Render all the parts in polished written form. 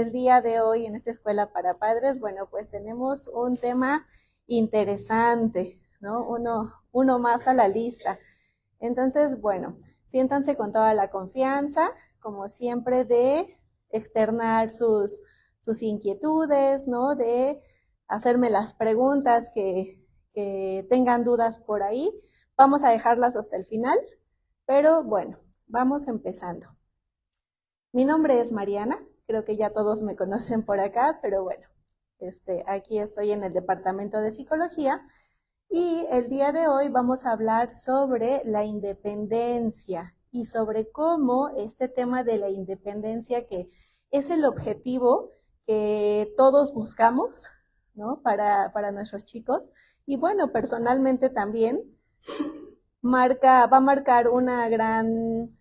el día de hoy en esta escuela para padres, bueno, pues tenemos un tema interesante, ¿no? Uno más a la lista. Entonces, bueno, siéntanse con toda la confianza, como siempre, de externar sus inquietudes, ¿no? De hacerme las preguntas que tengan dudas por ahí. Vamos a dejarlas hasta el final, pero bueno, vamos empezando. Mi nombre es Mariana, creo que ya todos me conocen por acá, pero bueno, aquí estoy en el departamento de psicología y el día de hoy vamos a hablar sobre la independencia y sobre cómo este tema de la independencia, que es el objetivo que todos buscamos, ¿no? Para nuestros chicos. Y bueno, personalmente también va a marcar una gran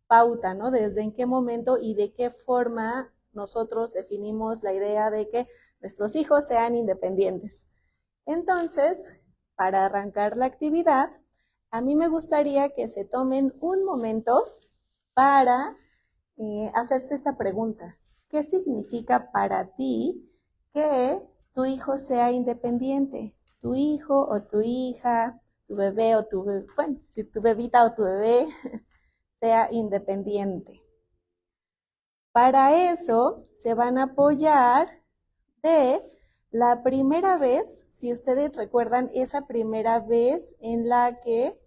pauta, ¿no? Desde en qué momento y de qué forma nosotros definimos la idea de que nuestros hijos sean independientes. Entonces, para arrancar la actividad, a mí me gustaría que se tomen un momento para hacerse esta pregunta. ¿Qué significa para ti que tu hijo sea independiente? Tu hijo o tu hija, tu bebé o tu bebé, bueno, si tu bebita o tu bebé sea independiente. Para eso se van a apoyar de la primera vez, si ustedes recuerdan, esa primera vez en la que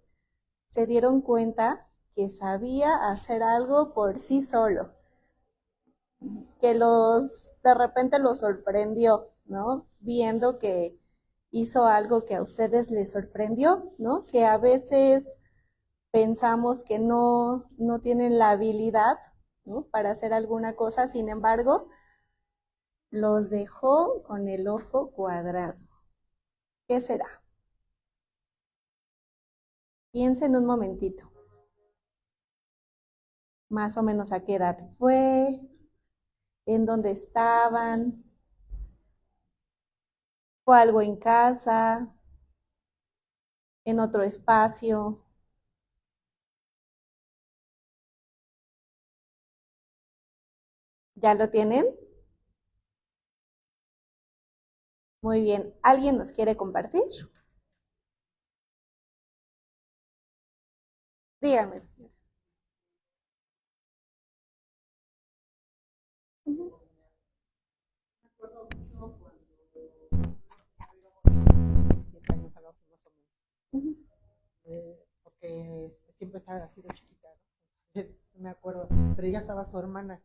se dieron cuenta que sabía hacer algo por sí solo, que de repente los sorprendió, ¿no? Viendo que hizo algo que a ustedes les sorprendió, ¿no? Que a veces pensamos que no tienen la habilidad, ¿no? Para hacer alguna cosa, sin embargo, los dejó con el ojo cuadrado. ¿Qué será? Piensen un momentito. Más o menos a qué edad fue, en dónde estaban, fue algo en casa, en otro espacio. ¿Ya lo tienen? Muy bien. ¿Alguien nos quiere compartir? Dígame. Uh-huh. 7 años algo así más o menos. Uh-huh. Porque siempre estaba así de chiquita, ¿no? Entonces, me acuerdo, pero ella estaba su hermana.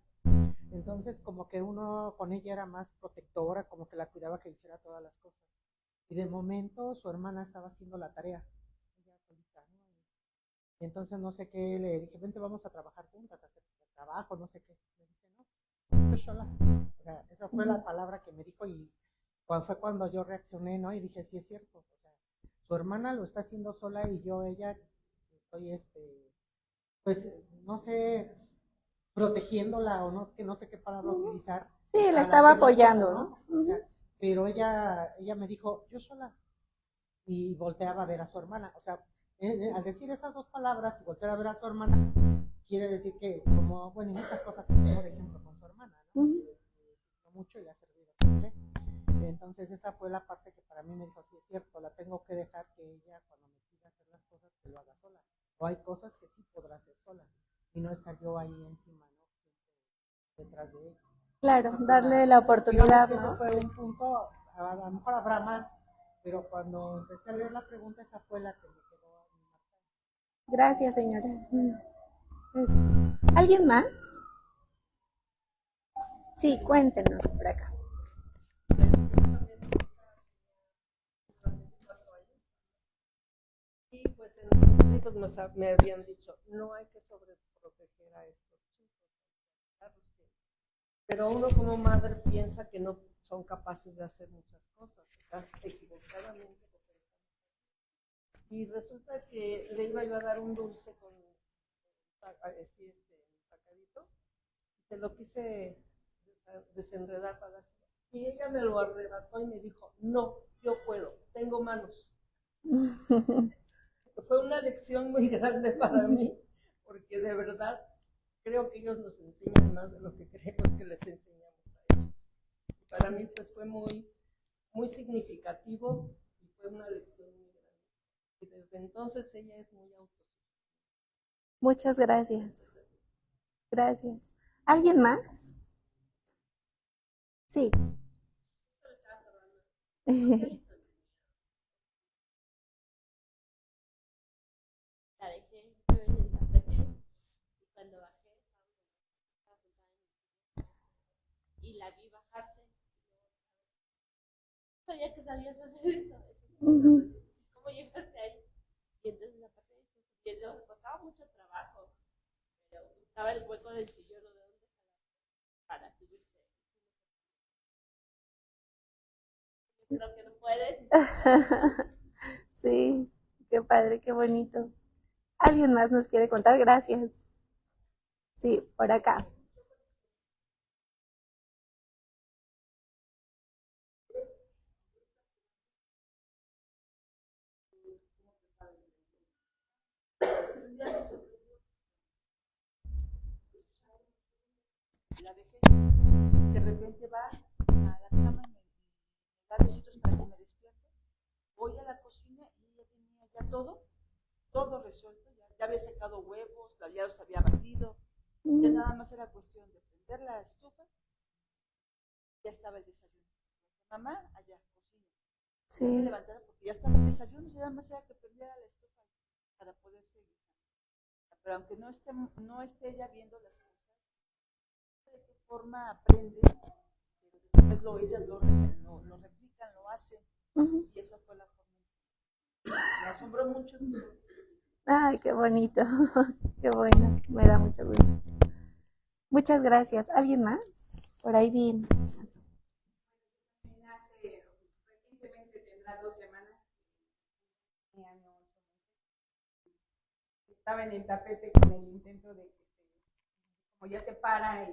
Entonces, como que uno con ella era más protectora, como que la cuidaba que hiciera todas las cosas. Y de momento su hermana estaba haciendo la tarea, ella solita, ¿no? Y entonces no sé qué, le dije, vente, vamos a trabajar juntas, a hacer el trabajo, no sé qué. Me dice, no, yo sola. O sea, esa fue la palabra que me dijo y fue cuando yo reaccioné, ¿no? Y dije, sí es cierto. O sea, su hermana lo está haciendo sola y yo, ella, estoy, pues, no sé, protegiéndola o no, que no sé qué palabra Uh-huh. utilizar Sí, la al estaba hacer las cosas, apoyando, ¿no? ¿no? O sea, Uh-huh. pero ella me dijo, yo sola, y volteaba a ver a su hermana. O sea, al decir esas dos palabras y voltear a ver a su hermana, quiere decir que, como, bueno, y muchas cosas que tengo de ejemplo con su hermana, ¿no? Uh-huh. Mucho y le ha servido siempre. Entonces esa fue la parte que para mí me dijo, sí es cierto, la tengo que dejar que ella cuando me pida hacer las cosas que lo haga sola. O hay cosas que sí podrá hacer sola y no estar yo ahí encima, ¿no? Detrás de ella. Claro, Esa fue darle la digamos oportunidad, que ese ¿no? fue Sí. un punto, a lo mejor habrá más, pero cuando empecé a leer la pregunta esa fue la que me quedó marcada. Gracias, señora. ¿Alguien más? Sí, cuéntenos por acá. Y pues en los momentos me habían dicho, no hay que sobreproteger a estos chicos, pero uno como madre piensa que no son capaces de hacer muchas cosas, equivocadamente. Y resulta que le iba yo a dar un dulce con sacadito, se lo quise desenredar para dárselo. Y ella me lo arrebató y me dijo, no, yo puedo, tengo manos. Fue una lección muy grande para mí, porque de verdad creo que ellos nos enseñan más de lo que creemos que les enseñamos a ellos. Para mí pues fue muy significativo y fue una lección muy grande. Y desde entonces ella es muy autosuficiente. Muchas gracias. Gracias. ¿Alguien más? Sí. La dejé yo en el tapete y cuando bajé estaba sentada y la vi bajarse. No sabía que sabías hacer eso. ¿Cómo llegaste ahí? Y entonces aparte de eso, que le costaba mucho trabajo, pero buscaba el hueco del sillón o de dónde para subirse. Yo creo que no puedes. Sí, qué padre, qué bonito. ¿Alguien más nos quiere contar? Gracias. Sí, por acá. La dejé, de repente va a la cama y me da besitos para que me despierte. Voy a la cocina y ella tenía ya todo resuelto. Ya había sacado huevos, ya los había batido. Ya nada más era cuestión de prender la estufa. Ya estaba el desayuno. Mamá, allá, cocina. Sí. Me levantara porque ya estaba el desayuno y nada más era que prendiera la estufa para poder seguir. Pero aunque no esté ella viendo las cosas, de qué forma aprende, pero después ellas lo replican, lo hacen, y eso fue la forma. Me asombró mucho. Ay, qué bonito, qué bueno, me da mucho gusto. Muchas gracias. ¿Alguien más? Por ahí vi. Recientemente tendrá 2 semanas. Estaba en el tapete con el intento de que como ya se para y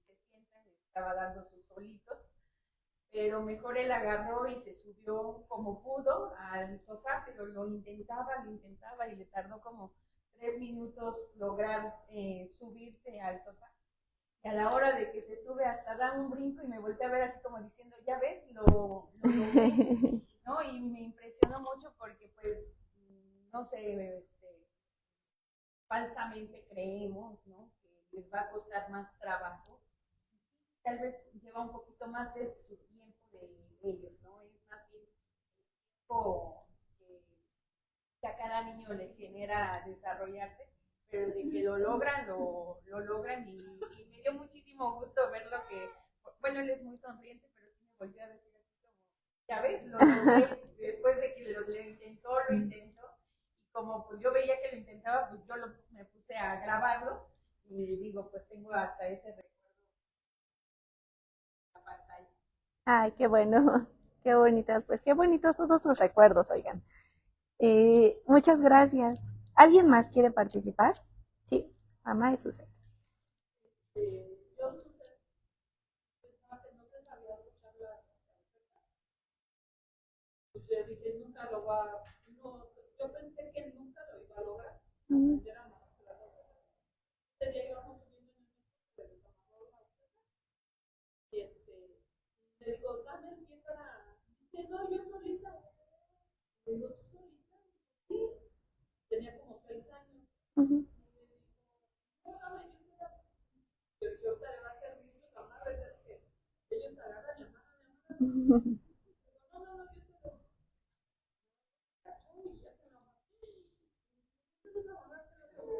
se sienta, estaba dando sus solitos, pero mejor él agarró y se subió como pudo al sofá, pero lo intentaba y le tardó como 3 minutos lograr subirse al sofá. Y a la hora de que se sube hasta da un brinco y me volteé a ver así como diciendo, ya ves, lo logré, ¿no? Y me impresionó mucho porque pues, no sé, falsamente creemos, ¿no? Que les va a costar más trabajo. Tal vez lleva un poquito más de su tiempo de ellos, ¿no? Es más bien tiempo que a cada niño le genera desarrollarse, pero de que lo logran, lo logran y me dio muchísimo gusto ver lo que, bueno, él es muy sonriente, pero sí me volvió a decir así como, ya ves, lo logré, después de que lo intentó, y como pues yo veía que lo intentaba, pues yo me puse a grabarlo y digo, pues tengo hasta ese recuerdo en la pantalla. Ay, qué bueno, qué bonitas, pues qué bonitos todos sus recuerdos, oigan. Muchas gracias. ¿Alguien más quiere participar? Sí, mamá de Suset. Yo pensaba que no se sabía escuchar las Usted dice, nunca lo va, no, yo pensé que nunca lo iba a lograr. Aprender a amarse las agujas. Ese día íbamos subiendo en el metro, se desamarró la aguja. Y le digo, dame el pie para. Dice, no, yo solita. Le digo, ¿tú solita? Sí. Tenía como 6 años. Y le digo, no, dame, yo te la. Yo dije, ahorita le va a hacer muchos amarres, porque ellos agarran y amarran. No, no, no, yo te lo.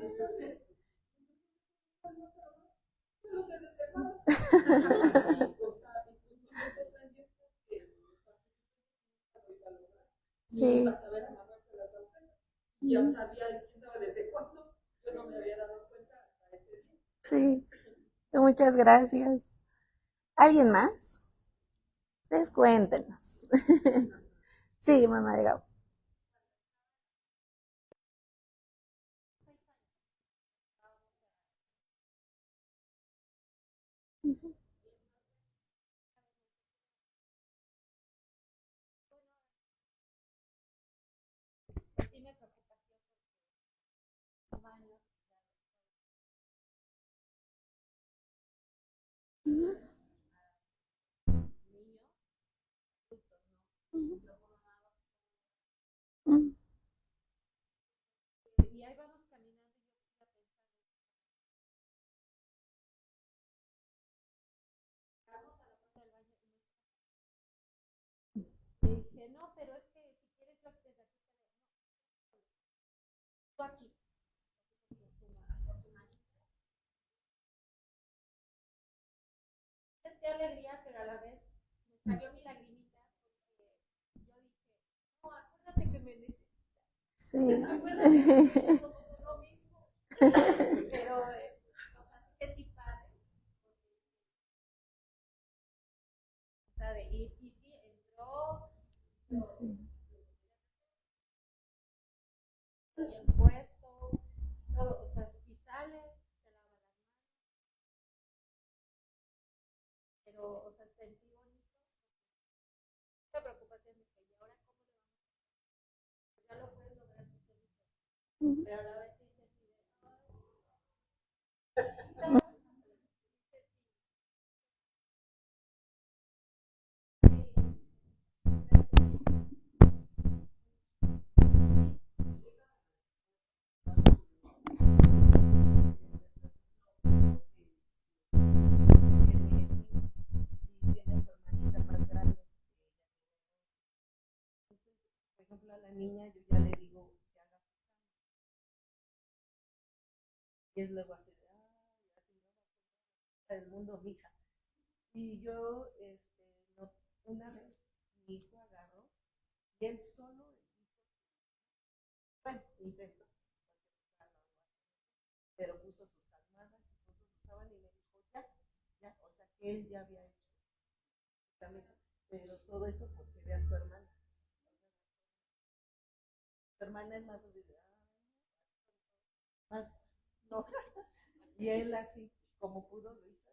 Y ya se lo Sí. Ya sabía, quién sabe desde cuándo, yo no me había dado cuenta hasta ese día. Sí, muchas gracias. ¿Alguien más? Ustedes cuéntenos. Sí, mamá de Gabo. Sí me preocupa humanos. Ujú. Mi sentí alegría, pero a la vez me salió mi lagrimita porque yo dije, no, acuérdate que me necesitas. Sí. Acuérdate que somos uno mismo. Pero, o sea, sentí padre. O sea, y sí, entró, Sí. bien puesto, todo, o sea, y sale, se lava las manos, pero, o sea, sentí bonito. Esta preocupación de que, ¿y ahora cómo le vamos a hacer? Ya lo puedes lograr tú solito, pero a la vez sí sentí de, ay, y tiene a su hermanita más grande. Entonces, por ejemplo, a la niña yo ya le digo que haga su cama. Y es luego así de, ay, así no, del mundo, mija. Y yo, no, una vez mi hijo agarró y él solo hizo, bueno, intentó, pero puso sus almohadas y puso su sábana y me dijo, ya, ya, o sea que él ya había hecho también, pero todo eso porque ve a su hermana. Su hermana es más así de, más, no, y él así como pudo lo hizo.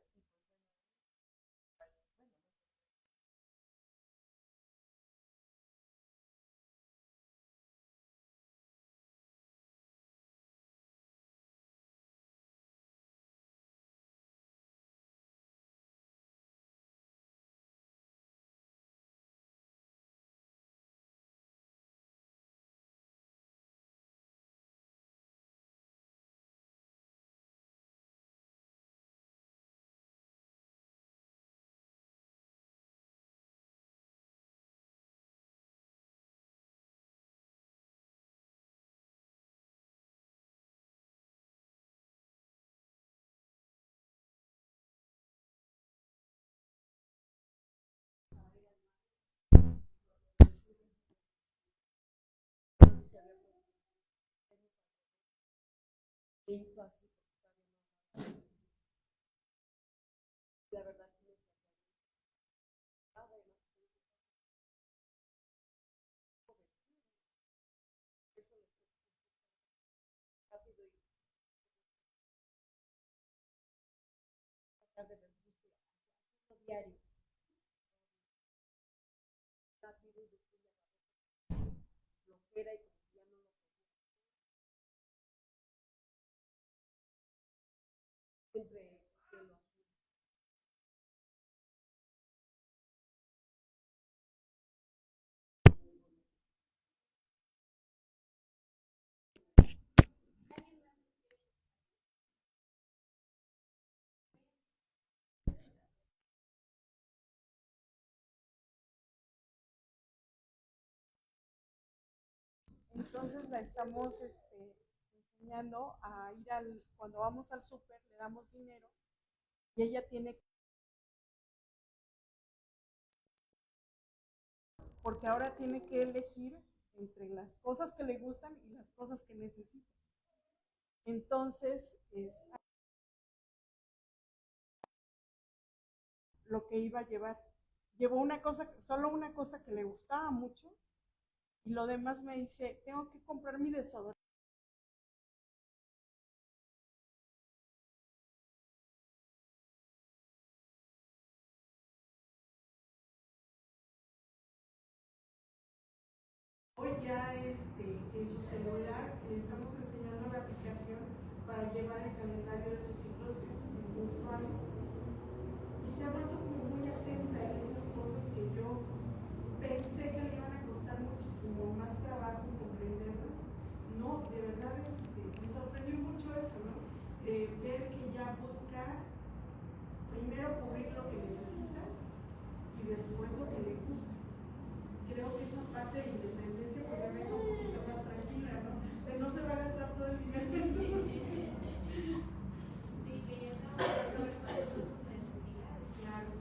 Y pues bueno, hizo así porque todavía no, la verdad sí me sacó. Eso les rápido y tratar de reducir diario, rápido y después ya flojera y como que ya no lo siempre cielo azul. Entonces la estamos enseñando a ir cuando vamos al súper, le damos dinero y ella tiene, porque ahora tiene que elegir entre las cosas que le gustan y las cosas que necesita. Entonces, lo que iba a llevar. Llevó una cosa, solo una cosa que le gustaba mucho y lo demás me dice, tengo que comprar mi desodorante. Hoy ya en su celular le estamos enseñando la aplicación para llevar el calendario de sus ciclos menstruales. Y se ha vuelto como muy atenta a esas cosas que yo pensé que le iban a costar muchísimo más trabajo comprenderlas. No, de verdad me sorprendió mucho eso, ¿no? Ver que ya busca primero cubrir lo que necesita y después lo que le gusta. Creo que esa parte de independencia pues me deja un poquito más tranquila, ¿no? Que no se va a gastar todo el dinero. sí, que ya estamos hablando de cuáles son sus necesidades. Claro.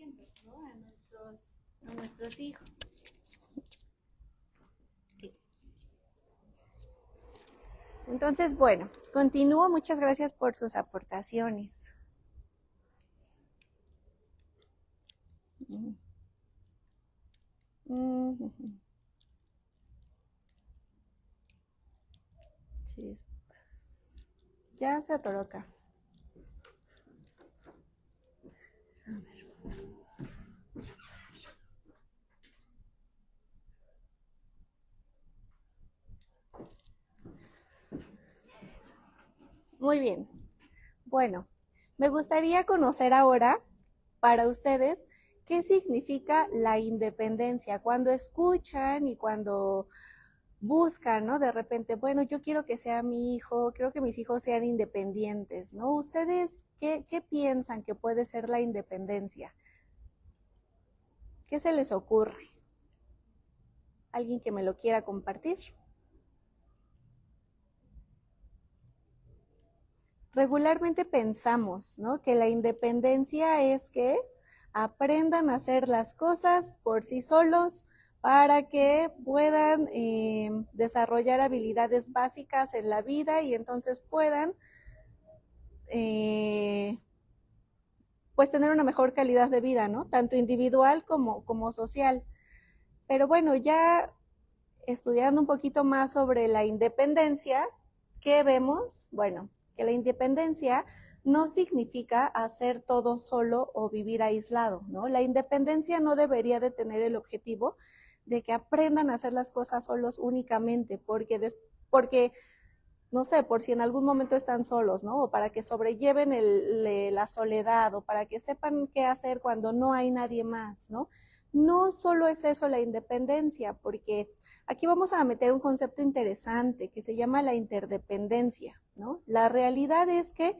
compartiendo, ¿no? A nuestros hijos. Sí. Entonces, bueno, continúo. Muchas gracias por sus aportaciones. Chispas. Ya se atoró acá. A ver. Muy bien. Bueno, me gustaría conocer ahora para ustedes qué significa la independencia. Cuando escuchan y cuando buscan, ¿no? De repente, bueno, yo quiero que sea mi hijo, quiero que mis hijos sean independientes, ¿no? ¿Ustedes qué piensan que puede ser la independencia? ¿Qué se les ocurre? ¿Alguien que me lo quiera compartir? Regularmente pensamos, ¿no? Que la independencia es que aprendan a hacer las cosas por sí solos para que puedan desarrollar habilidades básicas en la vida y entonces puedan pues tener una mejor calidad de vida, ¿no? Tanto individual como social. Pero bueno, ya estudiando un poquito más sobre la independencia, ¿qué vemos? Bueno, que la independencia no significa hacer todo solo o vivir aislado, ¿no? La independencia no debería de tener el objetivo de que aprendan a hacer las cosas solos únicamente, porque no sé, por si en algún momento están solos, ¿no? O para que sobrelleven la soledad, o para que sepan qué hacer cuando no hay nadie más, ¿no? No solo es eso la independencia, porque aquí vamos a meter un concepto interesante que se llama la interdependencia, ¿no? La realidad es que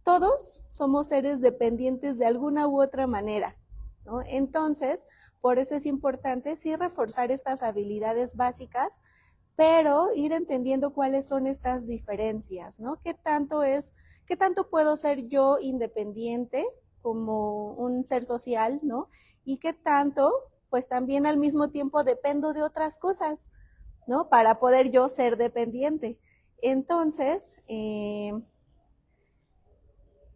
todos somos seres dependientes de alguna u otra manera, ¿no? Entonces, por eso es importante sí reforzar estas habilidades básicas, pero ir entendiendo cuáles son estas diferencias, ¿no? ¿Qué tanto puedo ser yo independiente como un ser social, ¿no? Y qué tanto, pues también al mismo tiempo dependo de otras cosas, ¿no? Para poder yo ser dependiente. Entonces,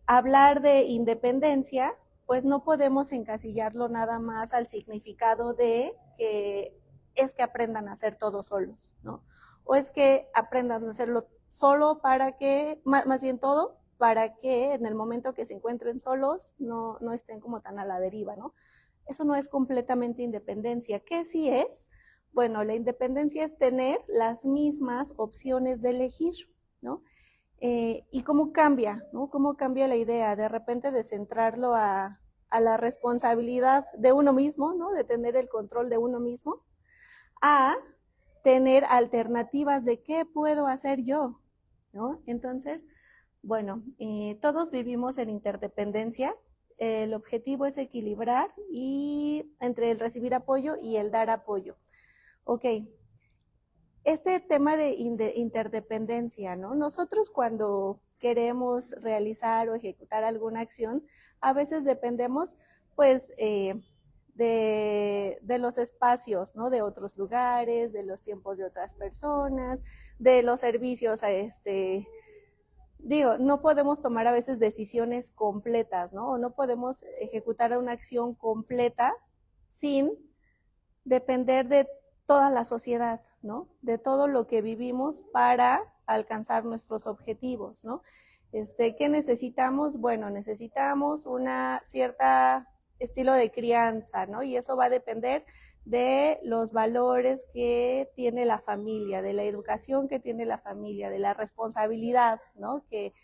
hablar de independencia, pues no podemos encasillarlo nada más al significado de que es que aprendan a hacer todo solos, ¿no? O es que aprendan a hacerlo solo para que, más bien todo, para que en el momento que se encuentren solos no estén como tan a la deriva, ¿no? Eso no es completamente independencia. ¿Qué sí es? Bueno, la independencia es tener las mismas opciones de elegir, ¿no? Y cómo cambia, ¿no? Cómo cambia la idea de repente de centrarlo a la responsabilidad de uno mismo, ¿no? De tener el control de uno mismo, a tener alternativas de qué puedo hacer yo, ¿no? Entonces, bueno, todos vivimos en interdependencia. El objetivo es equilibrar y entre el recibir apoyo y el dar apoyo. Ok, este tema de interdependencia, ¿no? Nosotros cuando queremos realizar o ejecutar alguna acción, a veces dependemos, pues, de los espacios, ¿no? De otros lugares, de los tiempos de otras personas, de los servicios digo, no podemos tomar a veces decisiones completas, ¿no? O no podemos ejecutar una acción completa sin depender de toda la sociedad, ¿no? De todo lo que vivimos para alcanzar nuestros objetivos, ¿no? ¿Qué necesitamos? Bueno, necesitamos una cierta estilo de crianza, ¿no? Y eso va a depender de los valores que tiene la familia, de la educación que tiene la familia, de la responsabilidad, ¿no? Que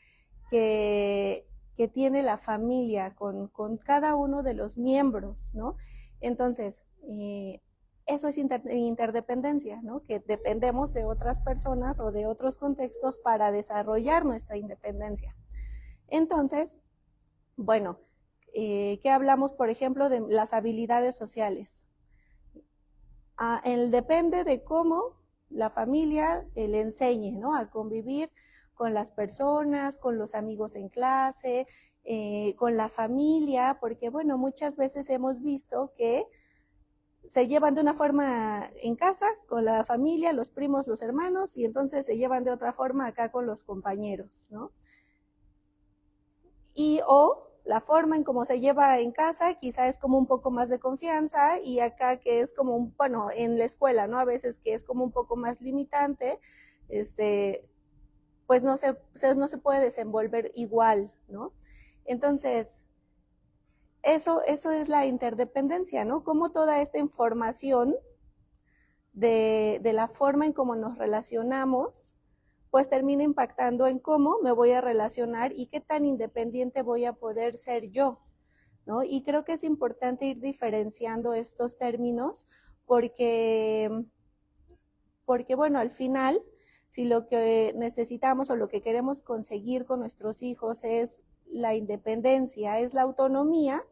tiene la familia con cada uno de los miembros, ¿no? Entonces, eso es interdependencia, ¿no? Que dependemos de otras personas o de otros contextos para desarrollar nuestra independencia. Entonces, bueno, ¿qué hablamos, por ejemplo, de las habilidades sociales? Depende de cómo la familia le enseñe, ¿no? A convivir con las personas, con los amigos en clase, con la familia, porque bueno, muchas veces hemos visto que se llevan de una forma en casa, con la familia, los primos, los hermanos, y entonces se llevan de otra forma acá con los compañeros, ¿no? Y o la forma en cómo se lleva en casa quizá es como un poco más de confianza y acá que es como un, bueno, en la escuela, ¿no? A veces que es como un poco más limitante, pues no se puede desenvolver igual, ¿no? Entonces, eso es la interdependencia, ¿no? Como toda esta información de la forma en cómo nos relacionamos, pues termina impactando en cómo me voy a relacionar y qué tan independiente voy a poder ser yo, ¿no? Y creo que es importante ir diferenciando estos términos porque bueno, al final, si lo que necesitamos o lo que queremos conseguir con nuestros hijos es la independencia, es la autonomía,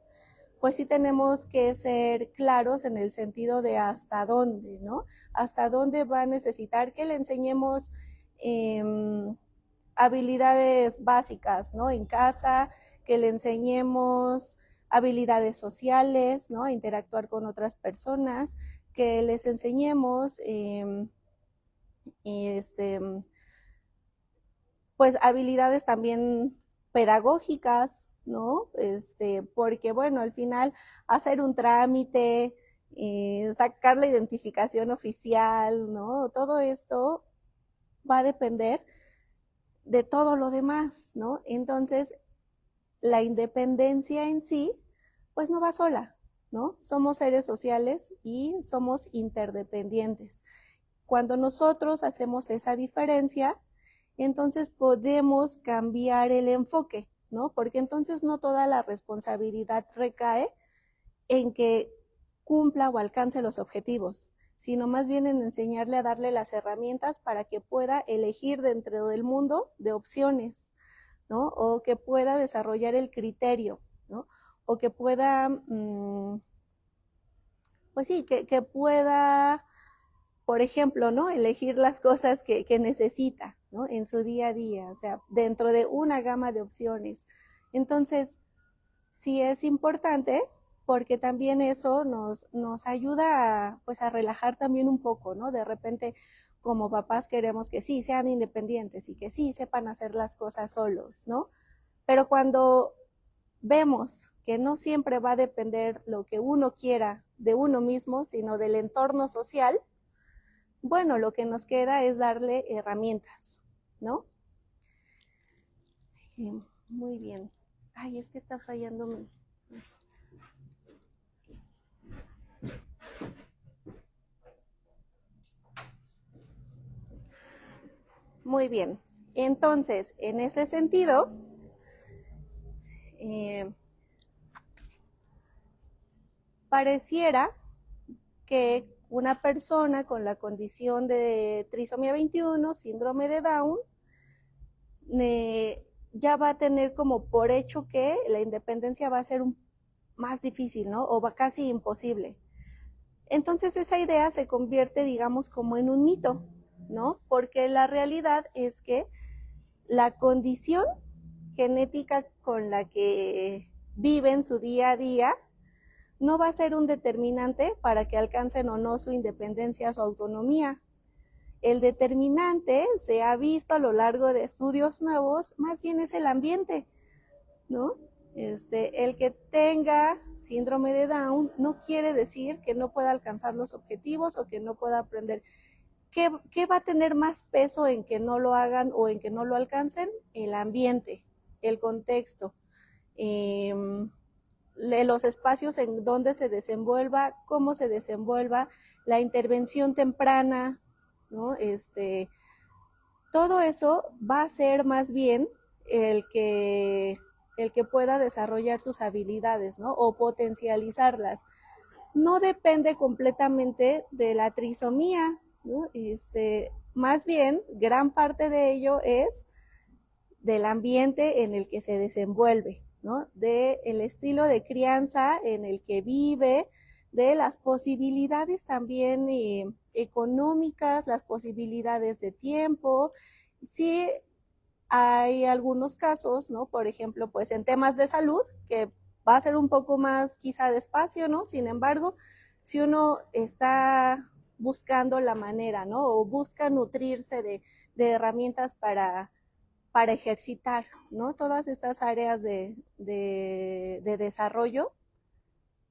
pues sí tenemos que ser claros en el sentido de hasta dónde, ¿no? Hasta dónde va a necesitar que le enseñemos habilidades básicas, ¿no? En casa, que le enseñemos habilidades sociales, ¿no? A interactuar con otras personas, que les enseñemos pues habilidades también pedagógicas, ¿no? Porque bueno, al final hacer un trámite, sacar la identificación oficial, ¿no? Todo esto va a depender de todo lo demás, ¿no? Entonces, la independencia en sí, pues no va sola, ¿no? Somos seres sociales y somos interdependientes. Cuando nosotros hacemos esa diferencia, entonces podemos cambiar el enfoque, ¿no? Porque entonces no toda la responsabilidad recae en que cumpla o alcance los objetivos, sino más bien en enseñarle a darle las herramientas para que pueda elegir dentro del mundo de opciones, ¿no? O que pueda desarrollar el criterio, ¿no? O que pueda, pues sí, que pueda, por ejemplo, ¿no? Elegir las cosas que necesita, ¿no? En su día a día, o sea, dentro de una gama de opciones. Entonces, sí es importante porque también eso nos ayuda a, pues a relajar también un poco, ¿no? De repente, como papás queremos que sí sean independientes y que sí sepan hacer las cosas solos, ¿no? Pero cuando vemos que no siempre va a depender lo que uno quiera de uno mismo, sino del entorno social, bueno, lo que nos queda es darle herramientas, ¿no? Muy bien. Ay, es que está fallando mi... Muy bien. Entonces, en ese sentido, pareciera que una persona con la condición de trisomía 21, síndrome de Down, ya va a tener como por hecho que la independencia va a ser más difícil, ¿no? O va casi imposible. Entonces esa idea se convierte, digamos, como en un mito, ¿no? Porque la realidad es que la condición genética con la que viven su día a día no va a ser un determinante para que alcancen o no su independencia, su autonomía. El determinante, se ha visto a lo largo de estudios nuevos, más bien es el ambiente, ¿no? El que tenga síndrome de Down no quiere decir que no pueda alcanzar los objetivos o que no pueda aprender. ¿Qué va a tener más peso en que no lo hagan o en que no lo alcancen? El ambiente, el contexto, los espacios en donde se desenvuelva, cómo se desenvuelva, la intervención temprana, ¿no? Todo eso va a ser más bien el que pueda desarrollar sus habilidades, ¿no? O potencializarlas. No depende completamente de la trisomía, ¿no? Más bien, gran parte de ello es del ambiente en el que se desenvuelve, ¿no? Del estilo de crianza en el que vive, de las posibilidades también económicas, las posibilidades de tiempo. Sí, hay algunos casos, ¿no? Por ejemplo, pues en temas de salud, que va a ser un poco más quizá despacio, ¿no? Sin embargo, si uno está buscando la manera, ¿no? O busca nutrirse de herramientas para ejercitar, ¿no? Todas estas áreas de desarrollo,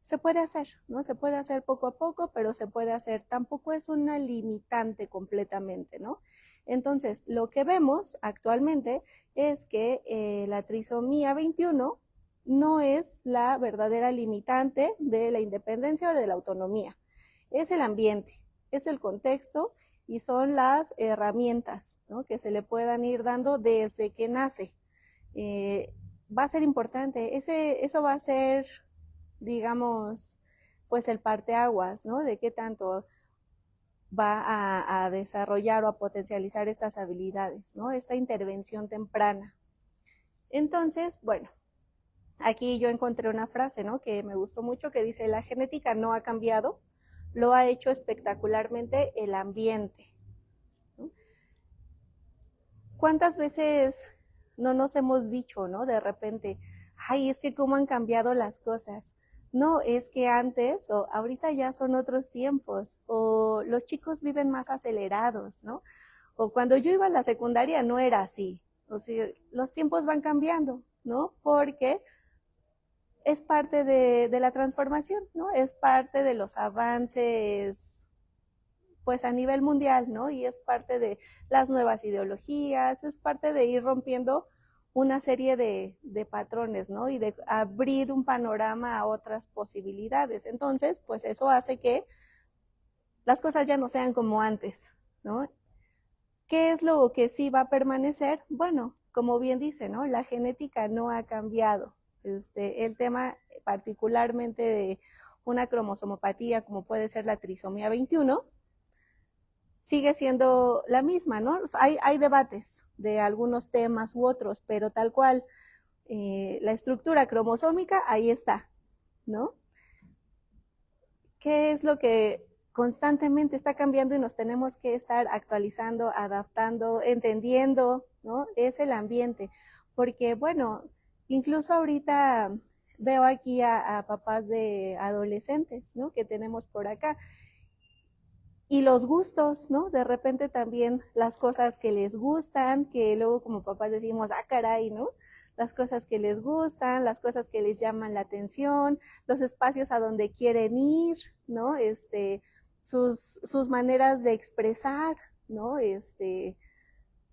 se puede hacer, ¿no? Se puede hacer poco a poco, pero se puede hacer. Tampoco es una limitante completamente, ¿no? Entonces, lo que vemos actualmente es que la trisomía 21 no es la verdadera limitante de la independencia o de la autonomía. Es el ambiente, es el contexto y son las herramientas, ¿no? Que se le puedan ir dando desde que nace. Va a ser importante, eso va a ser, digamos, pues el parteaguas, ¿no? De qué tanto va a desarrollar o a potencializar estas habilidades, ¿no? Esta intervención temprana. Entonces, bueno, aquí yo encontré una frase, ¿no? Que me gustó mucho, que dice: la genética no ha cambiado, lo ha hecho espectacularmente el ambiente, ¿no? ¿Cuántas veces no nos hemos dicho, ¿no? De repente, ay, es que cómo han cambiado las cosas. No, es que antes, o ahorita ya son otros tiempos, o los chicos viven más acelerados, ¿no? O cuando yo iba a la secundaria no era así. O sea, los tiempos van cambiando, ¿no? Porque es parte de la transformación, ¿no? Es parte de los avances, pues a nivel mundial, ¿no? Y es parte de las nuevas ideologías, es parte de ir rompiendo una serie de patrones, ¿no? Y de abrir un panorama a otras posibilidades. Entonces, pues eso hace que las cosas ya no sean como antes, ¿no? ¿Qué es lo que sí va a permanecer? Bueno, como bien dice, ¿no? La genética no ha cambiado. El tema particularmente de una cromosomopatía como puede ser la trisomía 21, sigue siendo la misma, ¿no? Hay debates de algunos temas u otros, pero tal cual, la estructura cromosómica ahí está, ¿no? ¿Qué es lo que constantemente está cambiando y nos tenemos que estar actualizando, adaptando, entendiendo, ¿no? Es el ambiente. Porque, bueno, incluso ahorita veo aquí a papás de adolescentes, ¿no? Que tenemos por acá. Y los gustos, ¿no? De repente también las cosas que les gustan, que luego como papás decimos, ah, caray, ¿no? Las cosas que les gustan, las cosas que les llaman la atención, los espacios a donde quieren ir, ¿no? Sus maneras de expresar, ¿no?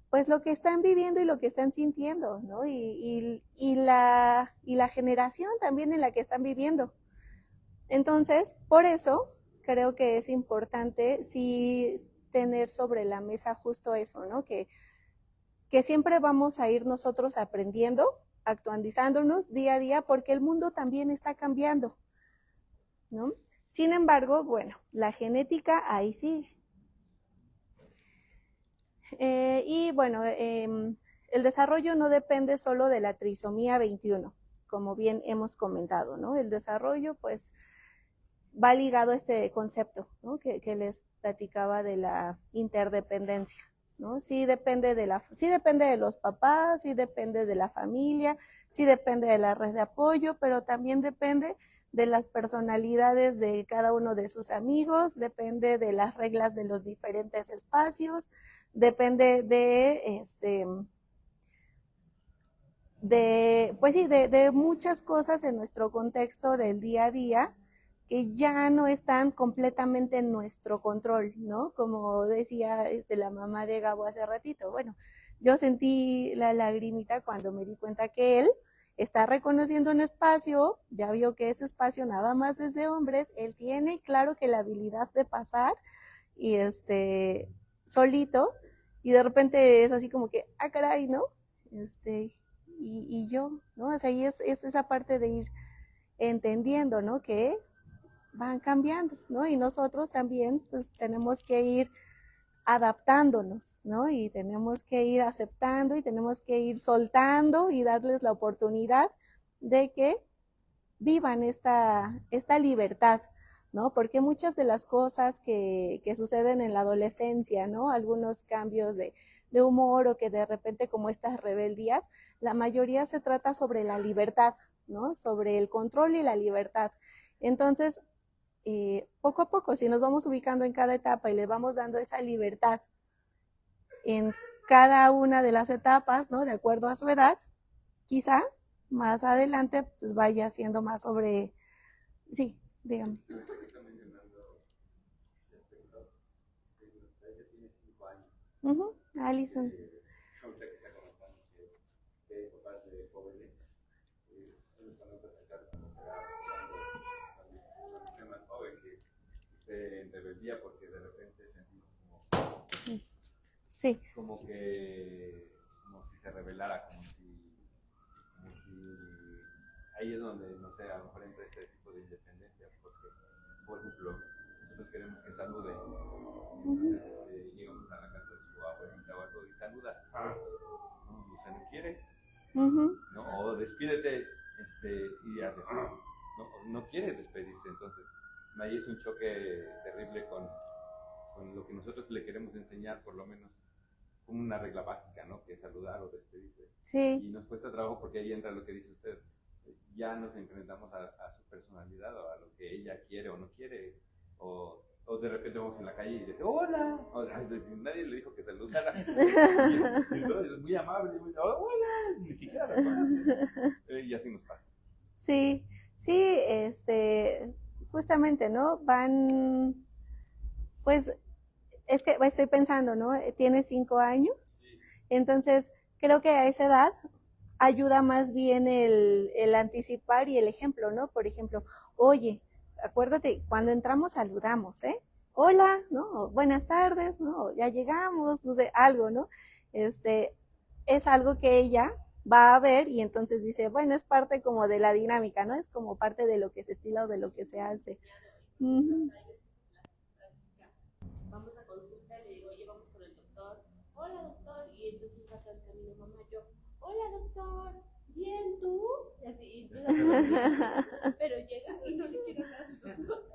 Pues lo que están viviendo y lo que están sintiendo, ¿no? Y la generación también en la que están viviendo. Entonces, por eso creo que es importante sí tener sobre la mesa justo eso, ¿no? Que siempre vamos a ir nosotros aprendiendo, actualizándonos día a día, porque el mundo también está cambiando, ¿no? Sin embargo, bueno, la genética ahí sí. Y bueno, el desarrollo no depende solo de la trisomía 21, como bien hemos comentado, ¿no? El desarrollo, pues, va ligado a este concepto, ¿no? que les platicaba de la interdependencia, ¿no? Sí depende de los papás, sí depende de la familia, sí depende de la red de apoyo, pero también depende de las personalidades de cada uno de sus amigos, depende de las reglas de los diferentes espacios, depende pues sí, de muchas cosas en nuestro contexto del día a día que ya no están completamente en nuestro control, ¿no? Como decía la mamá de Gabo hace ratito. Bueno, yo sentí la lagrimita cuando me di cuenta que él está reconociendo un espacio, ya vio que ese espacio nada más es de hombres, él tiene claro que la habilidad de pasar y solito, y de repente es así como que, ah, caray, ¿no? Y yo, ¿no? O sea, y es esa parte de ir entendiendo, ¿no? Que van cambiando, ¿no? Y nosotros también, pues, tenemos que ir adaptándonos, ¿no? Y tenemos que ir aceptando y tenemos que ir soltando y darles la oportunidad de que vivan esta libertad, ¿no? Porque muchas de las cosas que suceden en la adolescencia, ¿no? Algunos cambios de humor o que de repente como estas rebeldías, la mayoría se trata sobre la libertad, ¿no? Sobre el control y la libertad. Entonces, poco a poco, si nos vamos ubicando en cada etapa y le vamos dando esa libertad en cada una de las etapas, ¿no? De acuerdo a su edad, quizá más adelante pues vaya siendo más sobre, sí, dígame. Alison. En rebeldía porque de repente sentimos Sí. como si se rebelara, como si ahí es donde, no sé, a lo mejor entra este tipo de independencia, porque, por ejemplo, nosotros queremos que salude, llegamos a la casa de su abuelita o algo y saluda, no, o sea, no quiere, ¿no? O despídete, y hace, no quiere despedirse, entonces ahí es un choque terrible con lo que nosotros le queremos enseñar, por lo menos como una regla básica, ¿no? Que es saludar o despedirse. Sí. Y nos cuesta trabajo porque ahí entra lo que dice usted. Ya nos enfrentamos a su personalidad o a lo que ella quiere o no quiere. O de repente vamos en la calle y dice, ¡hola! O, nadie le dijo que saludara. Y entonces es muy amable, muy, ¡hola! Ni siquiera la conoce. Y así nos pasa. Sí, sí, justamente, ¿no? Van, pues, es que estoy pensando, ¿no? Tiene 5 años, entonces creo que a esa edad ayuda más bien el anticipar y el ejemplo, ¿no? Por ejemplo, oye, acuérdate, cuando entramos saludamos, ¿eh? Hola, ¿no? Buenas tardes, ¿no? Ya llegamos, no sé, algo, ¿no? Es algo que ella va a ver y entonces dice, bueno, es parte como de la dinámica, ¿no? Es como parte de lo que se estila o de lo que se hace. Vamos a consulta y le digo, oye, vamos con el doctor. Hola, doctor. Y entonces va todo el camino, mamá, yo, hola, doctor. Bien, ¿tú? Y así, pero llega y no le quiero hablar al doctor.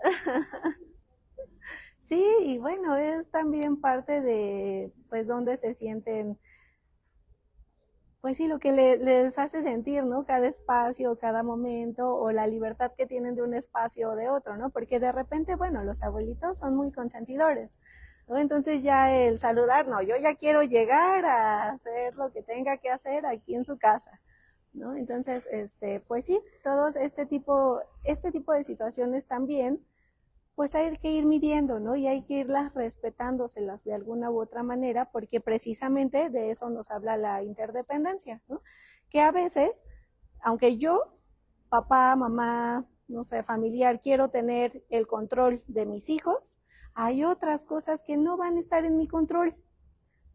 Sí, y bueno, es también parte de, pues, donde se sienten, pues sí, lo que les hace sentir, ¿no? Cada espacio, cada momento, o la libertad que tienen de un espacio o de otro, ¿no? Porque de repente, bueno, los abuelitos son muy consentidores, ¿no? Entonces ya el saludar, no, yo ya quiero llegar a hacer lo que tenga que hacer aquí en su casa, ¿no? Entonces, pues sí, todos este tipo de situaciones también, pues hay que ir midiendo, ¿no? Y hay que irlas respetándoselas de alguna u otra manera, porque precisamente de eso nos habla la interdependencia, ¿no? Que a veces, aunque yo, papá, mamá, no sé, familiar, quiero tener el control de mis hijos, hay otras cosas que no van a estar en mi control,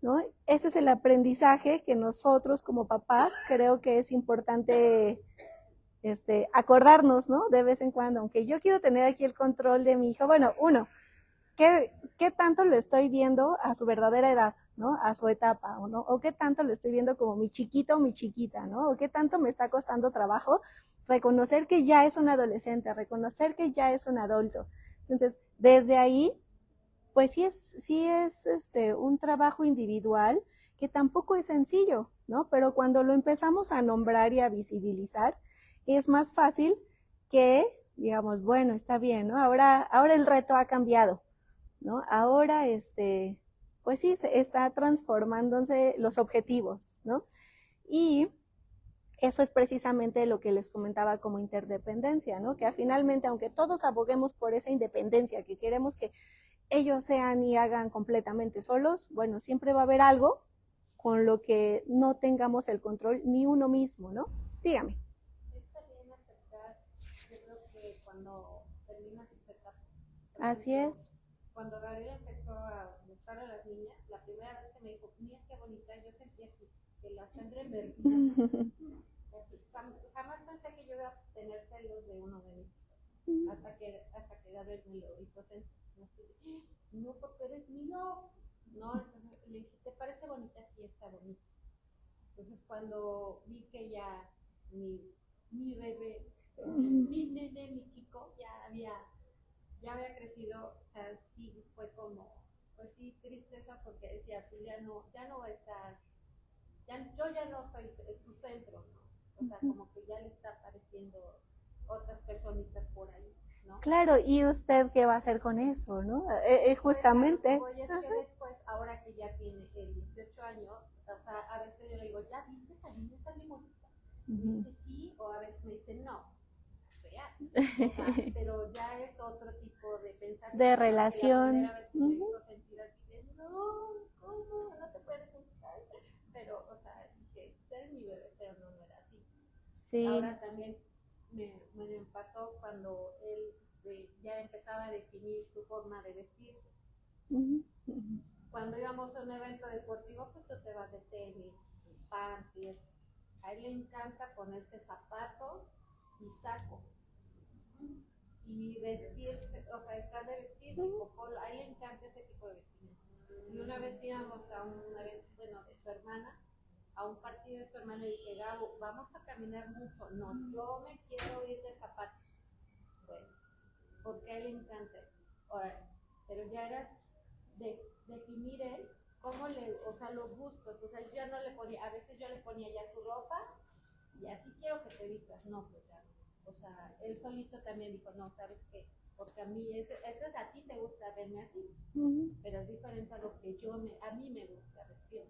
¿no? Ese es el aprendizaje que nosotros como papás creo que es importante acordarnos, ¿no? De vez en cuando, aunque yo quiero tener aquí el control de mi hijo, bueno, uno, ¿qué tanto le estoy viendo a su verdadera edad, ¿no? A su etapa, ¿no? O qué tanto le estoy viendo como mi chiquito o mi chiquita, ¿no? O qué tanto me está costando trabajo reconocer que ya es un adolescente, reconocer que ya es un adulto. Entonces, desde ahí, pues sí es un trabajo individual que tampoco es sencillo, ¿no? Pero cuando lo empezamos a nombrar y a visibilizar, es más fácil que, digamos, bueno, está bien, ¿no? Ahora el reto ha cambiado, ¿no? Ahora, pues sí, se está transformándose los objetivos, ¿no? Y eso es precisamente lo que les comentaba como interdependencia, ¿no? Que finalmente, aunque todos aboguemos por esa independencia, que queremos que ellos sean y hagan completamente solos, bueno, siempre va a haber algo con lo que no tengamos el control ni uno mismo, ¿no? Dígame. Está bien aceptar, yo creo que cuando terminan sus etapas. Así es. Cuando Gabriela empezó a buscar a las niñas, la primera vez que me dijo, mira qué bonita, yo sentí así, que la sangre me hervía. Jamás pensé que yo iba a tener celos de uno de mis hijos, hasta que Gabriel me lo hizo sentir. No, pero es mío. No, entonces le dije, ¿te parece bonita? Sí, está bonita. Entonces cuando vi que ya mi bebé, mi nene, mi Kiko, ya había ya había crecido, o sea, sí fue como, pues sí, tristeza porque decía, sí, ya no va a estar, yo ya no soy su centro, ¿no? O sea, como que ya le está apareciendo otras personitas por ahí, ¿no? Claro, ¿y usted qué va a hacer con eso, no? Justamente. Pues, es que después, ahora que ya tiene 18 años, o sea, a veces yo le digo, ¿ya viste esa niña? Está bien bonita. Me dice sí, o a veces me dice no. Real. O sea, pero ya es otro tipo de pensamiento. De relación. La primera vez que me hizo sentir así de, no, ¿cómo? No te puede gustar. Pero, o sea, dije, pues eres mi bebé, pero no era así. Sí. Ahora también me pasó cuando él ya empezaba a definir su forma de vestirse. Cuando íbamos a un evento deportivo, pues tú te vas de tenis, pants y eso. A él le encanta ponerse zapatos y saco. Y vestirse, o sea, estar de vestido y popolo. A él le encanta ese tipo de vestimenta. Y una vez íbamos a un evento, bueno, de su hermana, a un partido de su hermana, y dije, Gabo, vamos a caminar mucho. No, yo me quiero ir de zapatos. Bueno, porque a él le encanta eso. Ahora, pero ya era de definir él cómo o sea, los gustos. O sea, yo ya no le ponía, a veces yo le ponía ya su ropa y así quiero que te vistas. No, pues ya. O sea, él solito también dijo, no, ¿sabes qué? Porque a mí, eso es a ti te gusta verme así, pero es diferente a lo que a mí me gusta vestir,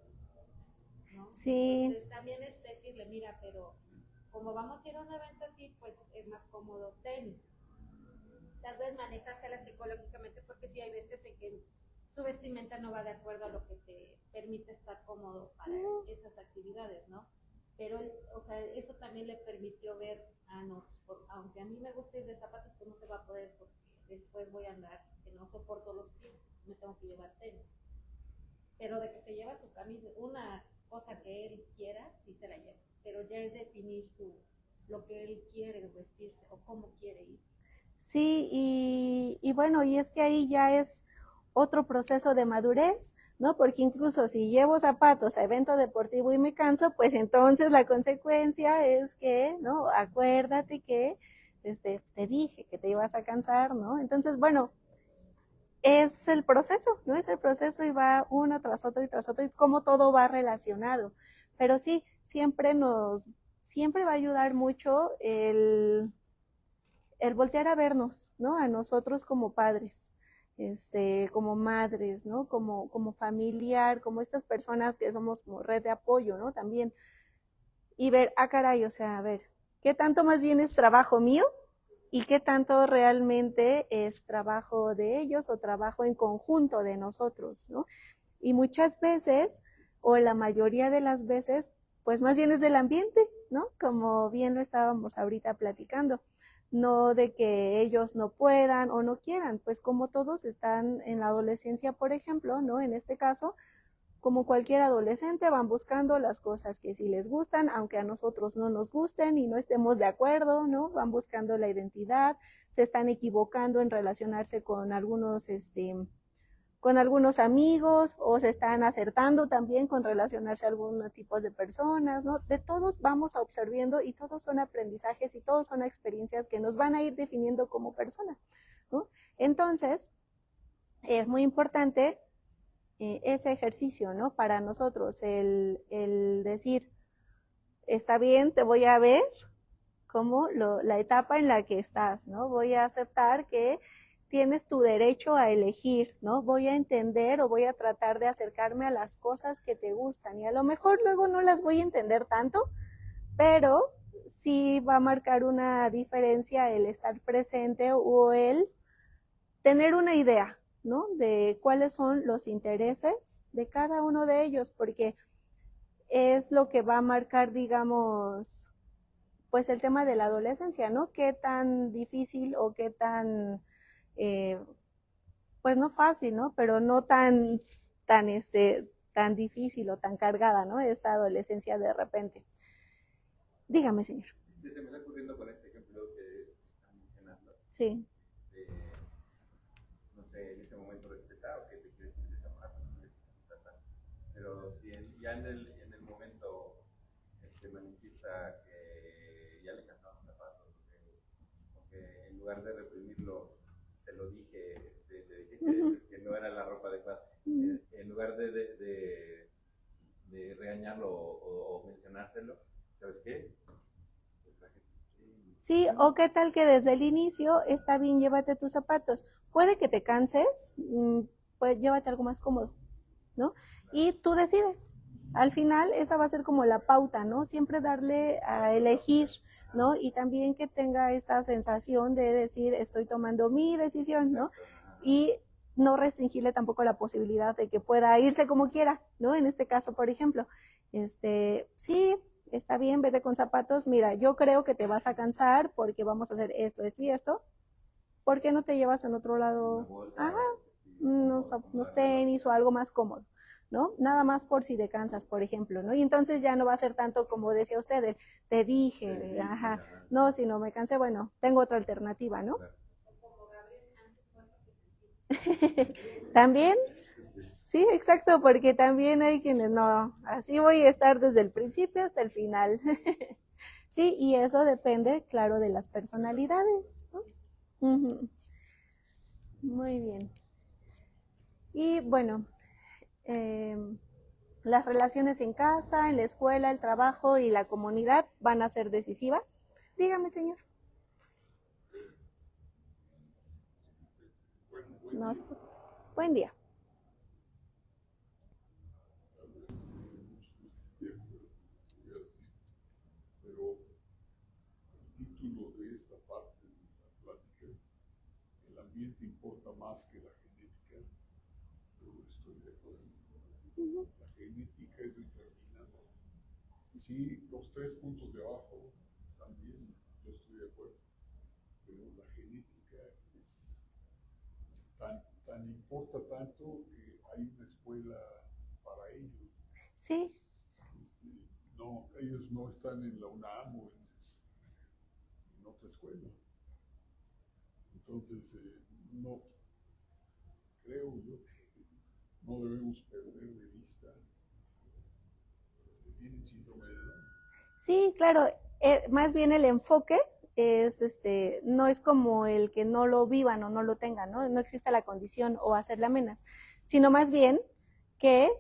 ¿no? Sí. Entonces también es decirle, mira, pero como vamos a ir a un evento así, pues es más cómodo tenis. Tal vez manejársela psicológicamente, porque sí hay veces en que su vestimenta no va de acuerdo a lo que te permite estar cómodo para esas actividades, ¿no? Pero, o sea, eso también le permitió ver, no, aunque a mí me gusta ir de zapatos, pues no se va a poder porque después voy a andar, que no soporto los pies, me tengo que llevar tenis. Pero de que se lleva su camisa, una cosa que él quiera, sí se la lleva, pero ya es definir lo que él quiere vestirse o cómo quiere ir. Sí, y bueno, y es que ahí ya es otro proceso de madurez, ¿no? Porque incluso si llevo zapatos a evento deportivo y me canso, pues entonces la consecuencia es que, ¿no? Acuérdate que te dije que te ibas a cansar, ¿no? Entonces, bueno, es el proceso, ¿no? Es el proceso y va uno tras otro y tras otro y cómo todo va relacionado. Pero sí, siempre va a ayudar mucho el voltear a vernos, ¿no? A nosotros como padres, como madres, ¿no? Como familiar, como estas personas que somos como red de apoyo, ¿no? También. Y ver, caray, o sea, a ver, ¿qué tanto más bien es trabajo mío? ¿Y qué tanto realmente es trabajo de ellos o trabajo en conjunto de nosotros, ¿no? Y muchas veces, o la mayoría de las veces, pues más bien es del ambiente, ¿no? Como bien lo estábamos ahorita platicando. No de que ellos no puedan o no quieran, pues como todos están en la adolescencia, por ejemplo, ¿no? En este caso, como cualquier adolescente, van buscando las cosas que sí les gustan, aunque a nosotros no nos gusten y no estemos de acuerdo, ¿no? Van buscando la identidad, se están equivocando en relacionarse con algunos amigos, o se están acertando también con relacionarse a algunos tipos de personas, ¿no? De todos vamos observando y todos son aprendizajes y todos son experiencias que nos van a ir definiendo como persona, ¿no? Entonces, es muy importante ese ejercicio, ¿no? Para nosotros, el decir, está bien, te voy a ver como la etapa en la que estás, ¿no? Voy a aceptar que tienes tu derecho a elegir, ¿no? Voy a entender o voy a tratar de acercarme a las cosas que te gustan y a lo mejor luego no las voy a entender tanto, pero sí va a marcar una diferencia el estar presente o el tener una idea, ¿no? De cuáles son los intereses de cada uno de ellos, porque es lo que va a marcar, digamos, pues el tema de la adolescencia, ¿no? Qué tan difícil o qué tan, pues no fácil, ¿no? Pero no tan difícil o tan cargada, ¿no? Esta adolescencia de repente. Dígame, señor. Se me está ocurriendo con este ejemplo que están mencionando. Sí. No sé, en ese momento respetar o que te quieres desamar, pero si ya en el momento manifiesta que ya le cansaron los zapatos o que en lugar de reprimirlo te lo dije enseñarlo o mencionárselo, ¿sabes qué? Sí, o qué tal que desde el inicio está bien, llévate tus zapatos. Puede que te canses, pues llévate algo más cómodo, ¿no? Y tú decides. Al final esa va a ser como la pauta, ¿no? Siempre darle a elegir, ¿no? Y también que tenga esta sensación de decir, estoy tomando mi decisión, ¿no? Y no restringirle tampoco la posibilidad de que pueda irse como quiera, ¿no? En este caso, por ejemplo, sí, está bien, vete con zapatos, mira, yo creo que te vas a cansar porque vamos a hacer esto, esto y esto, ¿por qué no te llevas en otro lado? Ajá, unos tenis o algo más cómodo, ¿no? Nada más por si te cansas, por ejemplo, ¿no? Y entonces ya no va a ser tanto como decía usted, te dije, ajá, no, si no me cansé, bueno, tengo otra alternativa, ¿no? También, sí, exacto, porque también hay quienes no, así voy a estar desde el principio hasta el final. Sí, y eso depende, claro, de las personalidades, ¿no? Uh-huh. Muy bien. Y bueno, las relaciones en casa, en la escuela, el trabajo y la comunidad van a ser decisivas. Dígame, señor. No, buen día. Pero el título de esta parte de la plática, el ambiente importa más que la genética, yo estoy de acuerdo. La genética es determinante. Sí, los 3 puntos de abajo están bien, yo estoy de acuerdo, pero la genética es tan importa tanto que hay una escuela para ellos. Sí. No, ellos no están en la UNAM o en otra escuela. Entonces, no creo yo que no debemos perder de vista los que tienen síndrome de Down. Sí, claro, más bien el enfoque es no es como el que no lo vivan o no lo tengan, ¿no? No existe la condición o hacerla menos, sino más bien que,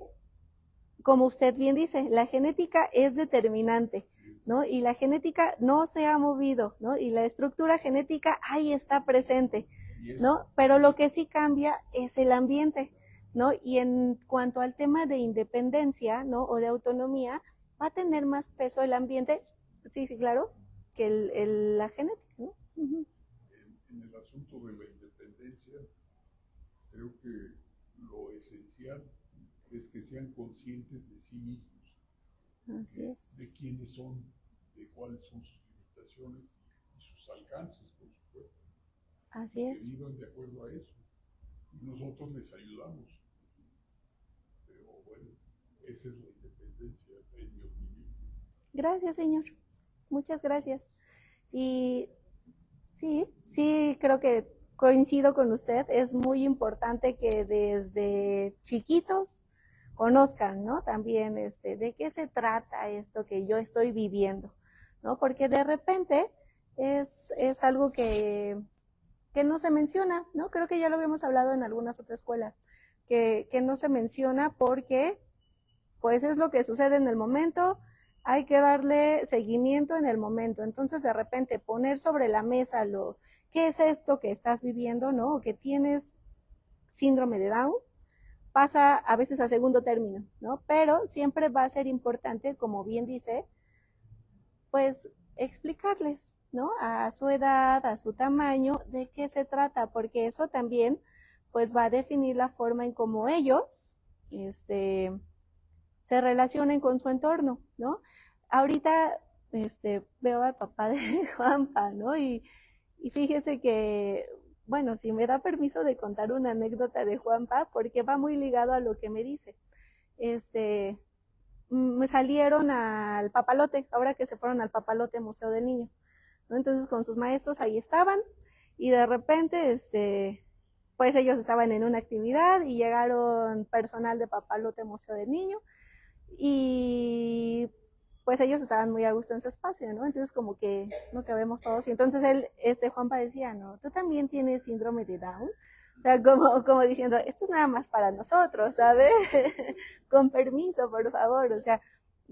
como usted bien dice, la genética es determinante, ¿no? Y la genética no se ha movido, ¿no? Y la estructura genética ahí está presente, ¿no? Pero lo que sí cambia es el ambiente, ¿no? Y en cuanto al tema de independencia, ¿no? O de autonomía, va a tener más peso el ambiente, sí, claro, que la genética, ¿no? Uh-huh. En el asunto de la independencia, creo que lo esencial es que sean conscientes de sí mismos. Así es. De quiénes son, de cuáles son sus limitaciones y sus alcances, por supuesto. Así es. Que vivan de acuerdo a eso. Y nosotros les ayudamos. Pero bueno, esa es la independencia, en mi opinión. Gracias, señor. Muchas gracias. Y sí, creo que coincido con usted. Es muy importante que desde chiquitos conozcan, ¿no? También de qué se trata esto que yo estoy viviendo, ¿no? Porque de repente es algo que no se menciona, ¿no? Creo que ya lo habíamos hablado en algunas otras escuelas, que no se menciona porque pues es lo que sucede en el momento, hay que darle seguimiento en el momento. Entonces, de repente, poner sobre la mesa qué es esto que estás viviendo, ¿no? O que tienes síndrome de Down, pasa a veces a segundo término, ¿no? Pero siempre va a ser importante, como bien dice, pues explicarles, ¿no? A su edad, a su tamaño, de qué se trata, porque eso también, pues va a definir la forma en cómo ellos, se relacionen con su entorno, ¿no? Ahorita veo al papá de Juanpa, ¿no? Y fíjese que, bueno, si me da permiso de contar una anécdota de Juanpa, porque va muy ligado a lo que me dice. Me salieron al Papalote, ahora que se fueron al Papalote Museo del Niño, ¿no? Entonces con sus maestros ahí estaban y de repente, pues ellos estaban en una actividad y llegaron personal de Papalote Museo del Niño y pues ellos estaban muy a gusto en su espacio, ¿no? Entonces como que no cabemos todos y entonces Juanpa decía, no, tú también tienes síndrome de Down, o sea, como diciendo, esto es nada más para nosotros, ¿sabes? Con permiso, por favor, o sea,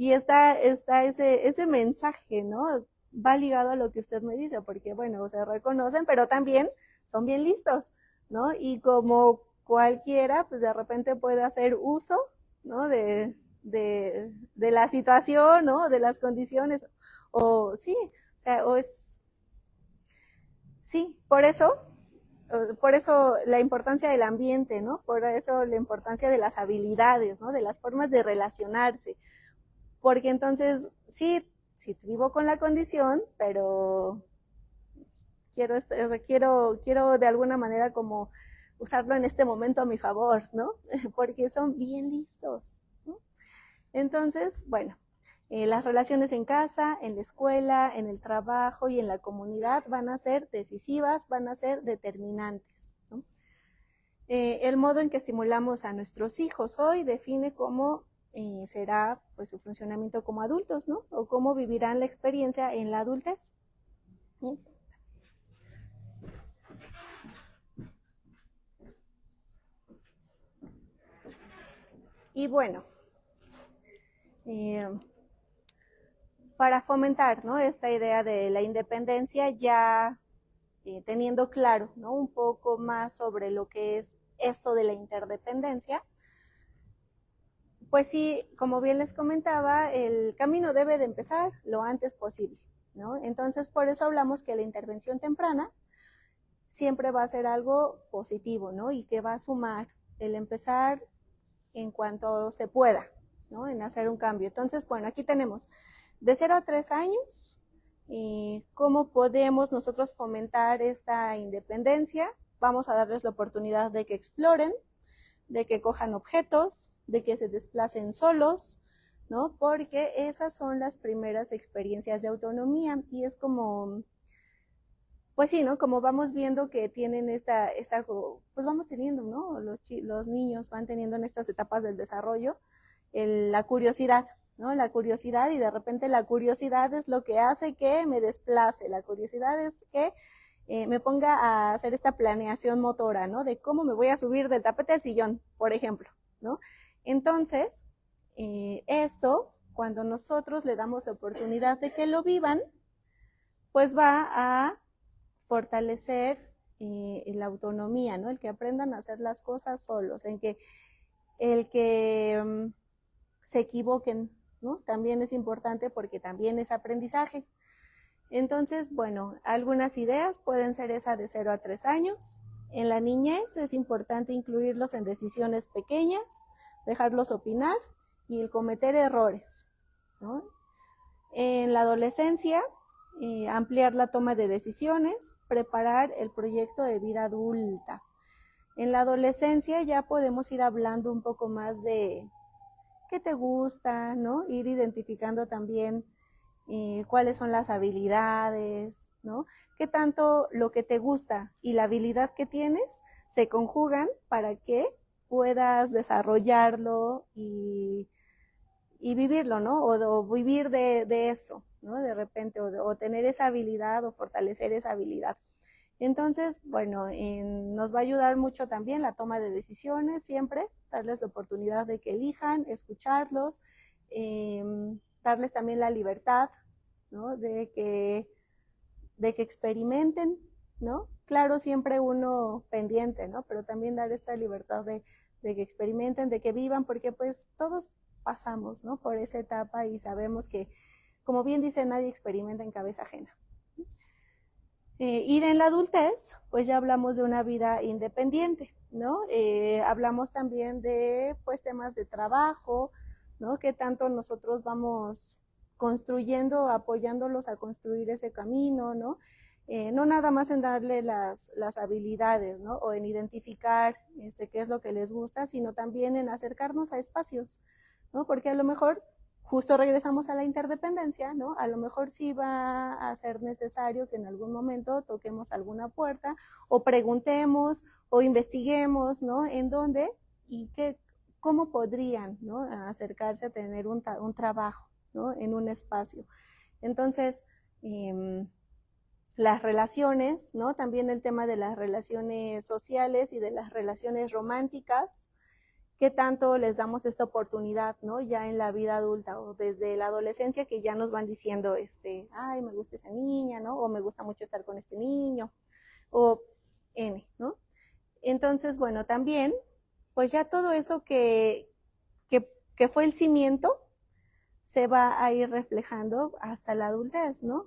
Y está ese mensaje, ¿no? Va ligado a lo que usted me dice, porque bueno, se reconocen, pero también son bien listos, ¿no? Y como cualquiera, pues de repente puede hacer uso, ¿no? De la situación, ¿no? De las condiciones, o sí, o sea, o es, sí, por eso la importancia del ambiente, ¿no? Por eso la importancia de las habilidades, ¿no? De las formas de relacionarse, porque entonces, sí vivo con la condición, pero quiero de alguna manera como usarlo en este momento a mi favor, ¿no? Porque son bien listos, ¿no? Entonces, bueno, las relaciones en casa, en la escuela, en el trabajo y en la comunidad van a ser decisivas, van a ser determinantes, ¿no? El modo en que estimulamos a nuestros hijos hoy define cómo será pues, su funcionamiento como adultos, ¿no? O cómo vivirán la experiencia en la adultez. ¿Sí? Y bueno, para fomentar, ¿no? Esta idea de la independencia, ya teniendo claro, ¿no? Un poco más sobre lo que es esto de la interdependencia, pues sí, como bien les comentaba, el camino debe de empezar lo antes posible, ¿no? Entonces, por eso hablamos que la intervención temprana siempre va a ser algo positivo, ¿no? Y que va a sumar el empezar en cuanto se pueda, ¿no? En hacer un cambio. Entonces, bueno, aquí tenemos de 0 a 3 años, cómo podemos nosotros fomentar esta independencia. Vamos a darles la oportunidad de que exploren, de que cojan objetos, de que se desplacen solos, ¿no? Porque esas son las primeras experiencias de autonomía y es como, pues sí, ¿no? Como vamos viendo que tienen pues vamos teniendo, ¿no? Los niños van teniendo en estas etapas del desarrollo la curiosidad, ¿no? La curiosidad, y de repente la curiosidad es lo que hace que me desplace, la curiosidad es que me ponga a hacer esta planeación motora, ¿no? De cómo me voy a subir del tapete al sillón, por ejemplo, ¿no? Entonces, esto, cuando nosotros le damos la oportunidad de que lo vivan, pues va a fortalecer la autonomía, ¿no? El que aprendan a hacer las cosas solos, el que se equivoquen, ¿no? También es importante porque también es aprendizaje. Entonces, bueno, algunas ideas pueden ser esa de 0 a 3 años. En la niñez es importante incluirlos en decisiones pequeñas, dejarlos opinar y el cometer errores, ¿no? En la adolescencia, ampliar la toma de decisiones, preparar el proyecto de vida adulta. En la adolescencia ya podemos ir hablando un poco más de qué te gusta, ¿no? Ir identificando también cuáles son las habilidades, ¿no? Qué tanto lo que te gusta y la habilidad que tienes se conjugan para que puedas desarrollarlo y vivirlo, ¿no? O vivir de eso, ¿no? De repente, o tener esa habilidad o fortalecer esa habilidad. Entonces, bueno, nos va a ayudar mucho también la toma de decisiones, siempre darles la oportunidad de que elijan, escucharlos, darles también la libertad, ¿no? De que experimenten, ¿no? Claro, siempre uno pendiente, ¿no? Pero también dar esta libertad de que experimenten, de que vivan, porque pues todos pasamos, ¿no? Por esa etapa y sabemos que, como bien dice, nadie experimenta en cabeza ajena. Ir en la adultez, pues ya hablamos de una vida independiente, ¿no? Hablamos también de, pues, temas de trabajo, ¿no? Que tanto nosotros vamos construyendo, apoyándolos a construir ese camino, ¿no? No nada más en darle las habilidades, ¿no? O en identificar qué es lo que les gusta, sino también en acercarnos a espacios, ¿no? Porque a lo mejor justo regresamos a la interdependencia, ¿no? A lo mejor sí va a ser necesario que en algún momento toquemos alguna puerta o preguntemos o investiguemos, ¿no? En dónde y cómo podrían, ¿no? Acercarse a tener un trabajo, ¿no? En un espacio. Entonces, las relaciones, ¿no? También el tema de las relaciones sociales y de las relaciones románticas, qué tanto les damos esta oportunidad, ¿no? Ya en la vida adulta o desde la adolescencia que ya nos van diciendo, ay, me gusta esa niña, ¿no? O me gusta mucho estar con este niño, o N, ¿no? Entonces, bueno, también, pues ya todo eso que fue el cimiento, se va a ir reflejando hasta la adultez, ¿no?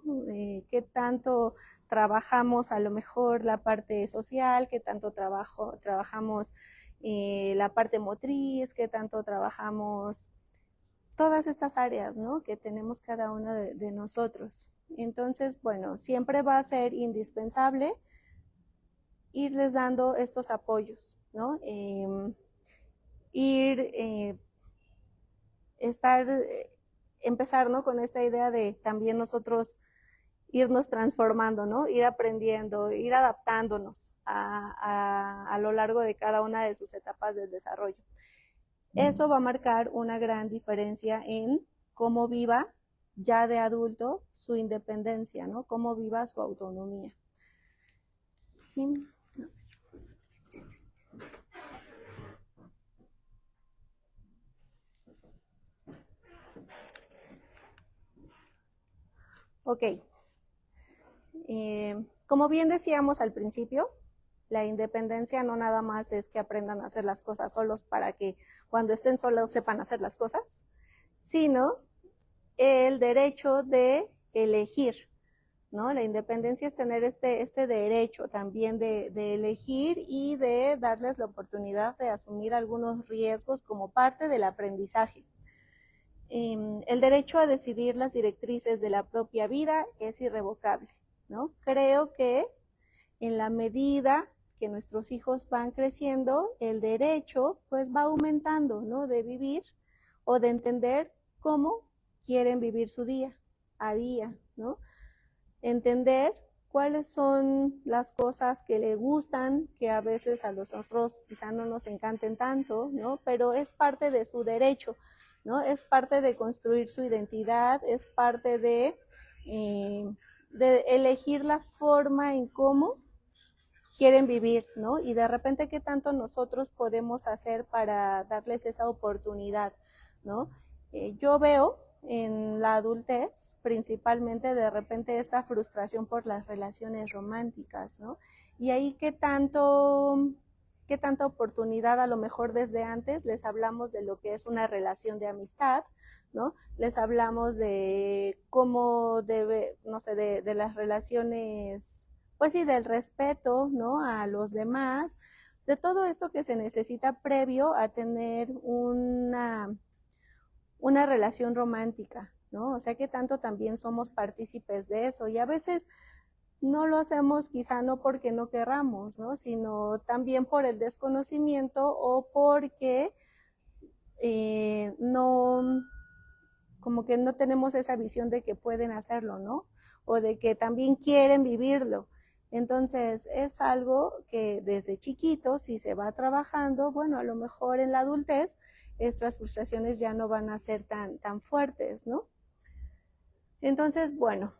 Qué tanto trabajamos a lo mejor la parte social, qué tanto trabajamos la parte motriz, qué tanto trabajamos todas estas áreas, ¿no? Que tenemos cada uno de nosotros. Entonces, bueno, siempre va a ser indispensable irles dando estos apoyos, ¿no? Empezar, ¿no? Con esta idea de también nosotros irnos transformando, ¿no? Ir aprendiendo, ir adaptándonos a lo largo de cada una de sus etapas del desarrollo. Eso va a marcar una gran diferencia en cómo viva ya de adulto su independencia, ¿no? Cómo viva su autonomía. Ok. Como bien decíamos al principio, la independencia no nada más es que aprendan a hacer las cosas solos para que cuando estén solos sepan hacer las cosas, sino el derecho de elegir, ¿no? La independencia es tener este derecho también de elegir y de darles la oportunidad de asumir algunos riesgos como parte del aprendizaje. El derecho a decidir las directrices de la propia vida es irrevocable, ¿no? Creo que en la medida que nuestros hijos van creciendo, el derecho pues va aumentando, ¿no? De vivir o de entender cómo quieren vivir su día a día, ¿no? Entender cuáles son las cosas que le gustan, que a veces a los otros quizá no nos encanten tanto, ¿no? Pero es parte de su derecho, ¿no? Es parte de construir su identidad, es parte de elegir la forma en cómo quieren vivir, ¿no? Y de repente, ¿qué tanto nosotros podemos hacer para darles esa oportunidad, ¿no? Yo veo en la adultez, principalmente de repente esta frustración por las relaciones románticas, ¿no? Y ahí qué tanta oportunidad a lo mejor desde antes les hablamos de lo que es una relación de amistad, ¿no? Les hablamos de cómo debe, no sé, de las relaciones, pues sí, del respeto, ¿no? A los demás, de todo esto que se necesita previo a tener una relación romántica, ¿no? O sea que tanto también somos partícipes de eso y a veces no lo hacemos quizá no porque no querramos, ¿no? Sino también por el desconocimiento o porque como que no tenemos esa visión de que pueden hacerlo, ¿no? O de que también quieren vivirlo. Entonces, es algo que desde chiquito, si se va trabajando, bueno, a lo mejor en la adultez, estas frustraciones ya no van a ser tan fuertes, ¿no? Entonces, bueno,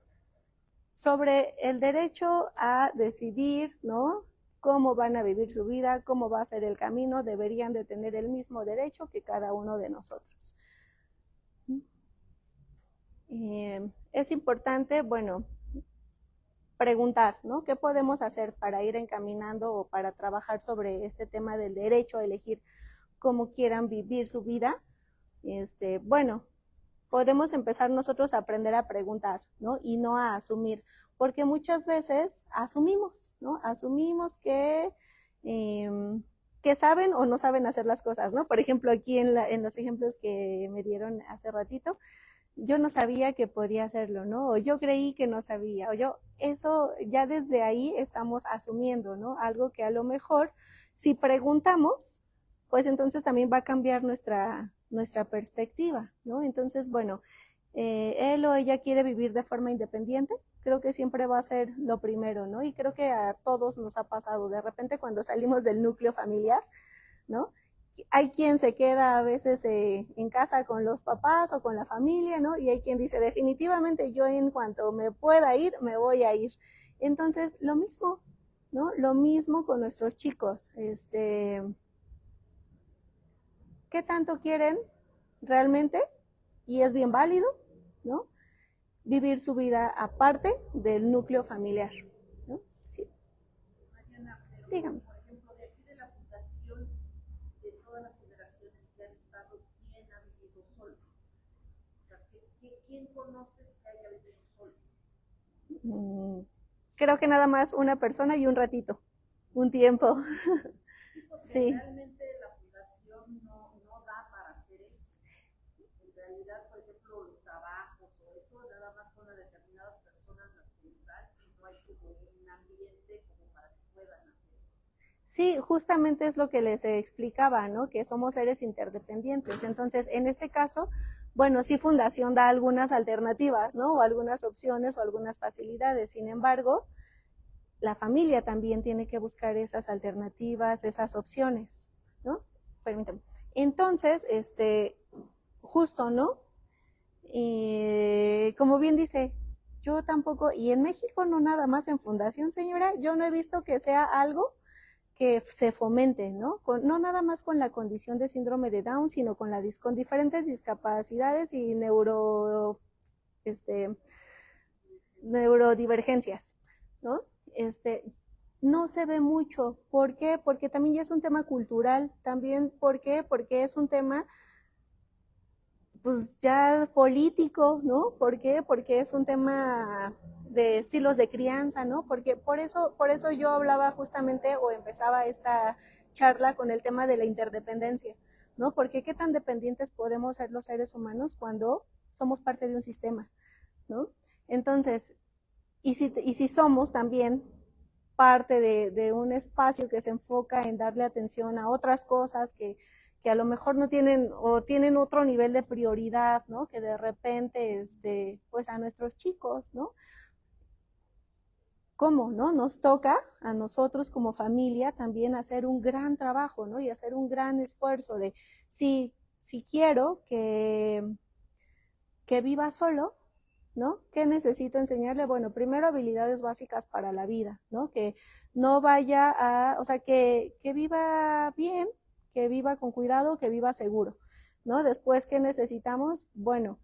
sobre el derecho a decidir, ¿no? Cómo van a vivir su vida, cómo va a ser el camino, deberían de tener el mismo derecho que cada uno de nosotros. Es importante, bueno, preguntar, ¿no? ¿Qué podemos hacer para ir encaminando o para trabajar sobre este tema del derecho a elegir cómo quieran vivir su vida? Bueno, podemos empezar nosotros a aprender a preguntar, ¿no? Y no a asumir, porque muchas veces asumimos, ¿no? Asumimos que saben o no saben hacer las cosas, ¿no? Por ejemplo, aquí en los ejemplos que me dieron hace ratito, yo no sabía que podía hacerlo, ¿no? O yo creí que no sabía, eso ya desde ahí estamos asumiendo, ¿no? Algo que a lo mejor, si preguntamos, pues entonces también va a cambiar nuestra perspectiva, ¿no? Entonces, bueno, él o ella quiere vivir de forma independiente, creo que siempre va a ser lo primero, ¿no? Y creo que a todos nos ha pasado, de repente cuando salimos del núcleo familiar, ¿no? Hay quien se queda a veces en casa con los papás o con la familia, ¿no? Y hay quien dice, definitivamente yo en cuanto me pueda ir, me voy a ir. Entonces, lo mismo, ¿no? Lo mismo con nuestros chicos. qué tanto quieren realmente, y es bien válido, ¿no? Vivir su vida aparte del núcleo familiar, ¿no? Sí. Mariana, pero, Dígame. por ejemplo, de aquí de la fundación, de todas las generaciones que han estado, ¿quién ha vivido solo? O sea, ¿quién conoces que haya vivido solo? Creo que nada más una persona y un ratito, un tiempo. Sí, porque Sí. realmente la fundación no da para hacer eso. En realidad, por ejemplo, los trabajos o eso, nada más son a determinadas personas las que dan y no hay como un ambiente como para que puedan hacer eso. Sí, justamente es lo que les explicaba, ¿no? Que somos seres interdependientes. Entonces, en este caso, bueno, sí Fundación da algunas alternativas, ¿no? O algunas opciones o algunas facilidades. Sin embargo, la familia también tiene que buscar esas alternativas, esas opciones, ¿no? Permítame. Entonces, justo, ¿no? Como bien dice, yo tampoco, y en México no nada más en Fundación, señora, yo no he visto que sea algo que se fomente, ¿no? No nada más con la condición de síndrome de Down, sino con diferentes discapacidades y neurodivergencias, ¿no? No se ve mucho. ¿Por qué? Porque también ya es un tema cultural. También, ¿por qué? Porque es un tema pues ya político, ¿no? ¿Por qué? Porque es un tema de estilos de crianza, ¿no? Porque por eso yo hablaba justamente o empezaba esta charla con el tema de la interdependencia, ¿no? Porque qué tan dependientes podemos ser los seres humanos cuando somos parte de un sistema, ¿no? Entonces, y si somos también parte de un espacio que se enfoca en darle atención a otras cosas que a lo mejor no tienen o tienen otro nivel de prioridad, ¿no? Que de repente, pues a nuestros chicos, ¿no? ¿Cómo, no? Nos toca a nosotros como familia también hacer un gran trabajo, ¿no? Y hacer un gran esfuerzo de, si quiero que viva solo, ¿no? ¿Qué necesito enseñarle? Bueno, primero habilidades básicas para la vida, ¿no? Que no vaya o sea, que viva bien, que viva con cuidado, que viva seguro, ¿no? Después, ¿qué necesitamos? Bueno,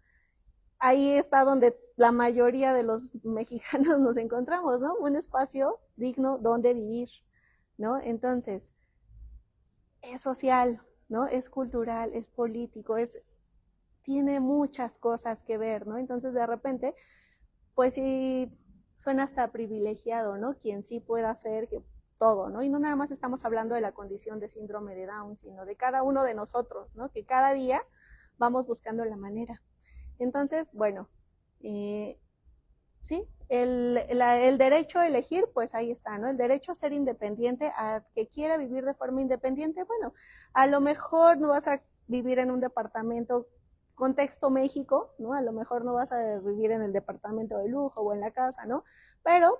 ahí está donde la mayoría de los mexicanos nos encontramos, ¿no? Un espacio digno donde vivir, ¿no? Entonces, es social, ¿no? Es cultural, es político, tiene muchas cosas que ver, ¿no? Entonces, de repente, pues sí, suena hasta privilegiado, ¿no? Quien sí pueda hacer todo, ¿no? Y no nada más estamos hablando de la condición de síndrome de Down, sino de cada uno de nosotros, ¿no? Que cada día vamos buscando la manera. Entonces, bueno, sí, el derecho a elegir, pues ahí está, ¿no? El derecho a ser independiente, a que quiera vivir de forma independiente, bueno, a lo mejor no vas a vivir en un departamento contexto México, ¿no? A lo mejor no vas a vivir en el departamento de lujo o en la casa, ¿no? Pero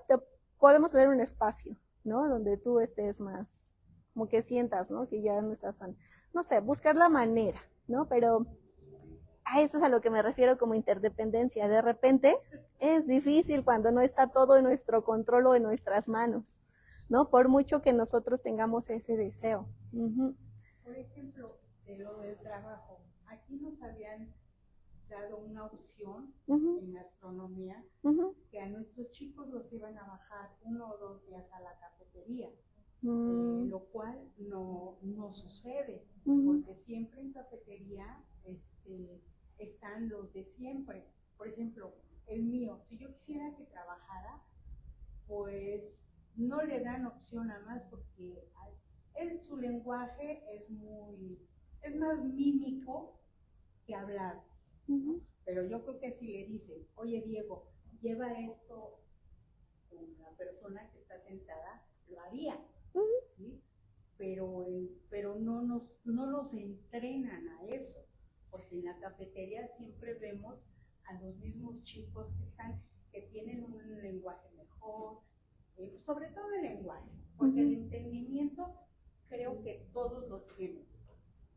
podemos hacer un espacio, ¿no? Donde tú estés más, como que sientas, ¿no? Que ya no estás tan, no sé, buscar la manera, ¿no? Pero a eso es a lo que me refiero como interdependencia. De repente es difícil cuando no está todo en nuestro control o en nuestras manos, ¿no? Por mucho que nosotros tengamos ese deseo. Por ejemplo, de lo del trabajo, aquí nos habían dado una opción en gastronomía que a nuestros chicos los iban a bajar 1 o 2 días a la cafetería, lo cual no sucede, porque siempre en cafetería están los de siempre. Por ejemplo, el mío, si yo quisiera que trabajara, pues no le dan opción a más porque su lenguaje es más mímico que hablado. Pero yo creo que si le dicen, oye Diego, lleva esto con la persona que está sentada, lo haría, ¿sí? Pero no nos entrenan a eso, porque en la cafetería siempre vemos a los mismos chicos que tienen un lenguaje mejor, sobre todo el lenguaje, porque el entendimiento creo que todos lo tienen,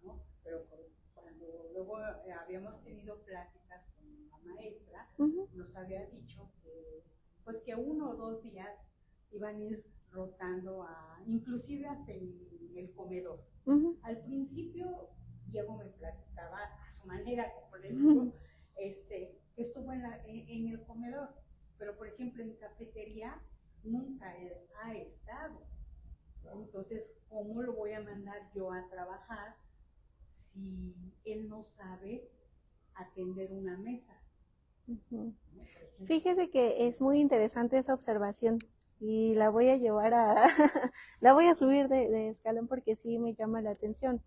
¿no? Pero cuando luego habíamos tenido pláticas con la maestra, nos había dicho que 1 o 2 días iban a ir rotando inclusive hasta en el comedor. Al principio Diego me platicaba a su manera, como les digo, que estuvo en el comedor, pero por ejemplo en cafetería nunca él ha estado. Entonces, ¿cómo lo voy a mandar yo a trabajar si él no sabe atender una mesa? Ujú. Fíjese que es muy interesante esa observación y la voy a llevar a, la voy a subir de escalón porque sí me llama la atención.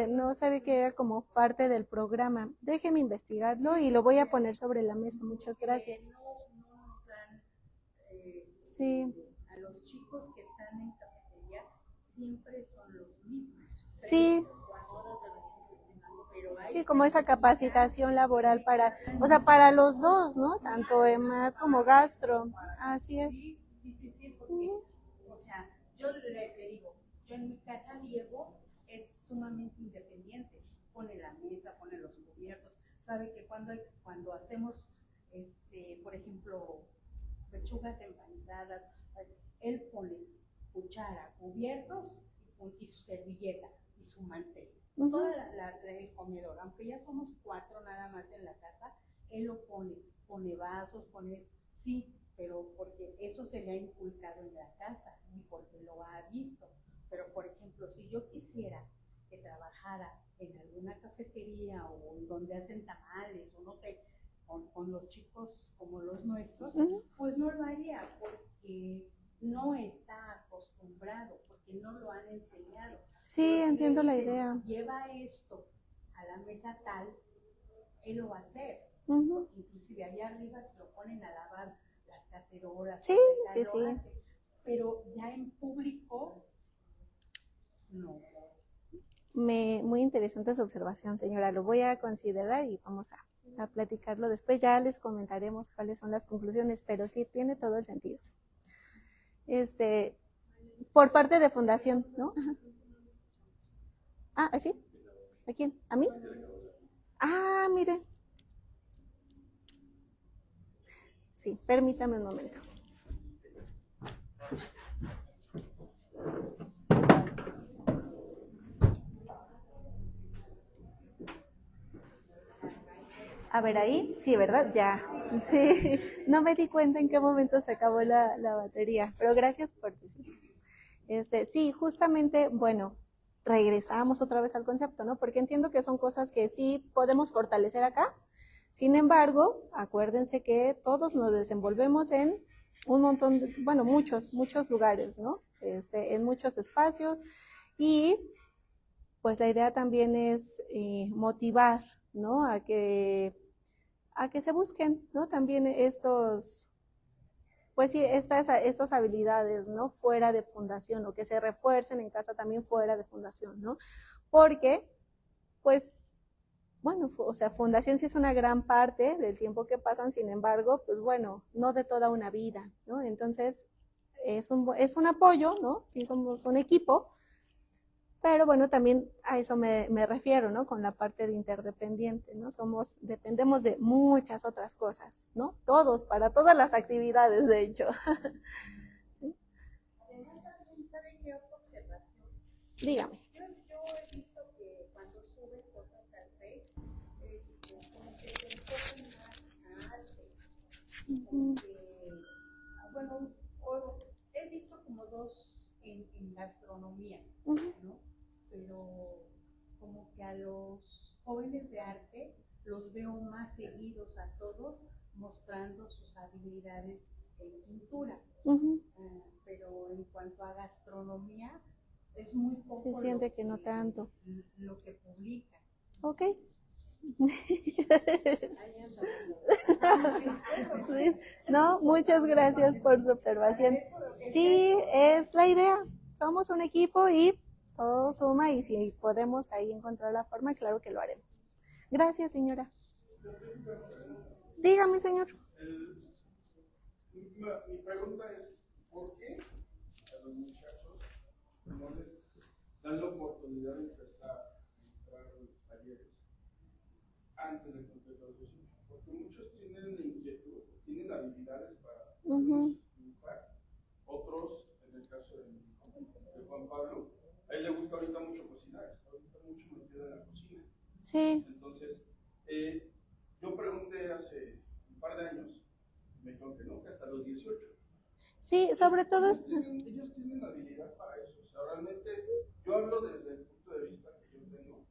No sabe que era como parte del programa. Déjeme investigarlo y lo voy a poner sobre la mesa. Muchas gracias. No nos dan, Sí. a los chicos que están en cafetería siempre son los mismos. Sí. Sí, como esa capacitación laboral para, o sea, para los dos, ¿no? Tanto EMAD como gastro. Así es. Sí, porque, o sea, yo le digo, yo en mi casa Diego es sumamente independiente, pone la mesa, pone los cubiertos, sabe que cuando hacemos, por ejemplo, pechugas empanizadas, él pone cuchara, cubiertos y su servilleta y su mantel. Toda el comedor, aunque ya somos 4 nada más en la casa, él lo pone vasos, sí, pero porque eso se le ha inculcado en la casa y porque lo ha visto. Pero por ejemplo, si yo quisiera que trabajara en alguna cafetería o en donde hacen tamales o no sé, con los chicos como los nuestros, pues no lo haría porque no está acostumbrado, porque no lo han enseñado. Sí, entiendo la idea. Lleva esto a la mesa tal, él lo va a hacer. Inclusive allá arriba se lo ponen a lavar las cacerolas. Sí, sí, sí. Hace. Pero ya en público, no. Muy interesante su observación, señora. Lo voy a considerar y vamos a platicarlo después. Ya les comentaremos cuáles son las conclusiones, pero sí tiene todo el sentido. Por parte de fundación, ¿no? Ajá. ¿Sí? ¿A quién? ¿A mí? Ah, mire. Sí, permítame un momento. A ver ahí, sí, ¿verdad? Ya, sí, no me di cuenta en qué momento se acabó la batería, pero gracias por decir. Sí, justamente, bueno, regresamos otra vez al concepto, ¿no? Porque entiendo que son cosas que sí podemos fortalecer acá. Sin embargo, acuérdense que todos nos desenvolvemos en un montón de, bueno, muchos lugares, ¿no? En muchos espacios y pues la idea también es motivar, ¿no? A que se busquen, ¿no? También pues sí, estas habilidades, ¿no? Fuera de fundación, o que se refuercen en casa también fuera de fundación, ¿no? Porque, pues, bueno, o sea, fundación sí es una gran parte del tiempo que pasan, sin embargo, pues bueno, no de toda una vida, ¿no? Entonces, es un apoyo, ¿no? Sí somos un equipo, pero bueno, también a eso me refiero, ¿no? Con la parte de interdependiente, ¿no? Dependemos de muchas otras cosas, ¿no? Todos, para todas las actividades, de hecho. ¿Sí? ¿Saben qué otra observación? Dígame. Yo he visto que cuando suben cosas al Facebook, como que se enfocan más a arte. Bueno, he visto como 2 en gastronomía, ¿no? Pero como que a los jóvenes de arte los veo más seguidos a todos mostrando sus habilidades en pintura. Pero en cuanto a gastronomía, es muy poco. Se siente que no tanto. Lo que publican. Ok. No, muchas gracias por su observación. Sí, es la idea. Somos un equipo y todo suma, y si podemos ahí encontrar la forma, claro que lo haremos. Gracias, señora. Dígame, señor. Mi pregunta es, ¿por qué a los muchachos no les dan la oportunidad de empezar a entrar a los talleres antes de completar los 18? Porque muchos tienen inquietud, tienen habilidades para dibujar. Otros, en el caso de Juan Pablo, a él le gusta ahorita mucho cocinar, está ahorita mucho metido en la cocina. Sí. Entonces, yo pregunté hace un par de años, me dijeron que no, que hasta los 18. Sí, sobre todo ellos tienen habilidad para eso. O sea, realmente yo hablo desde el punto de vista que yo tengo.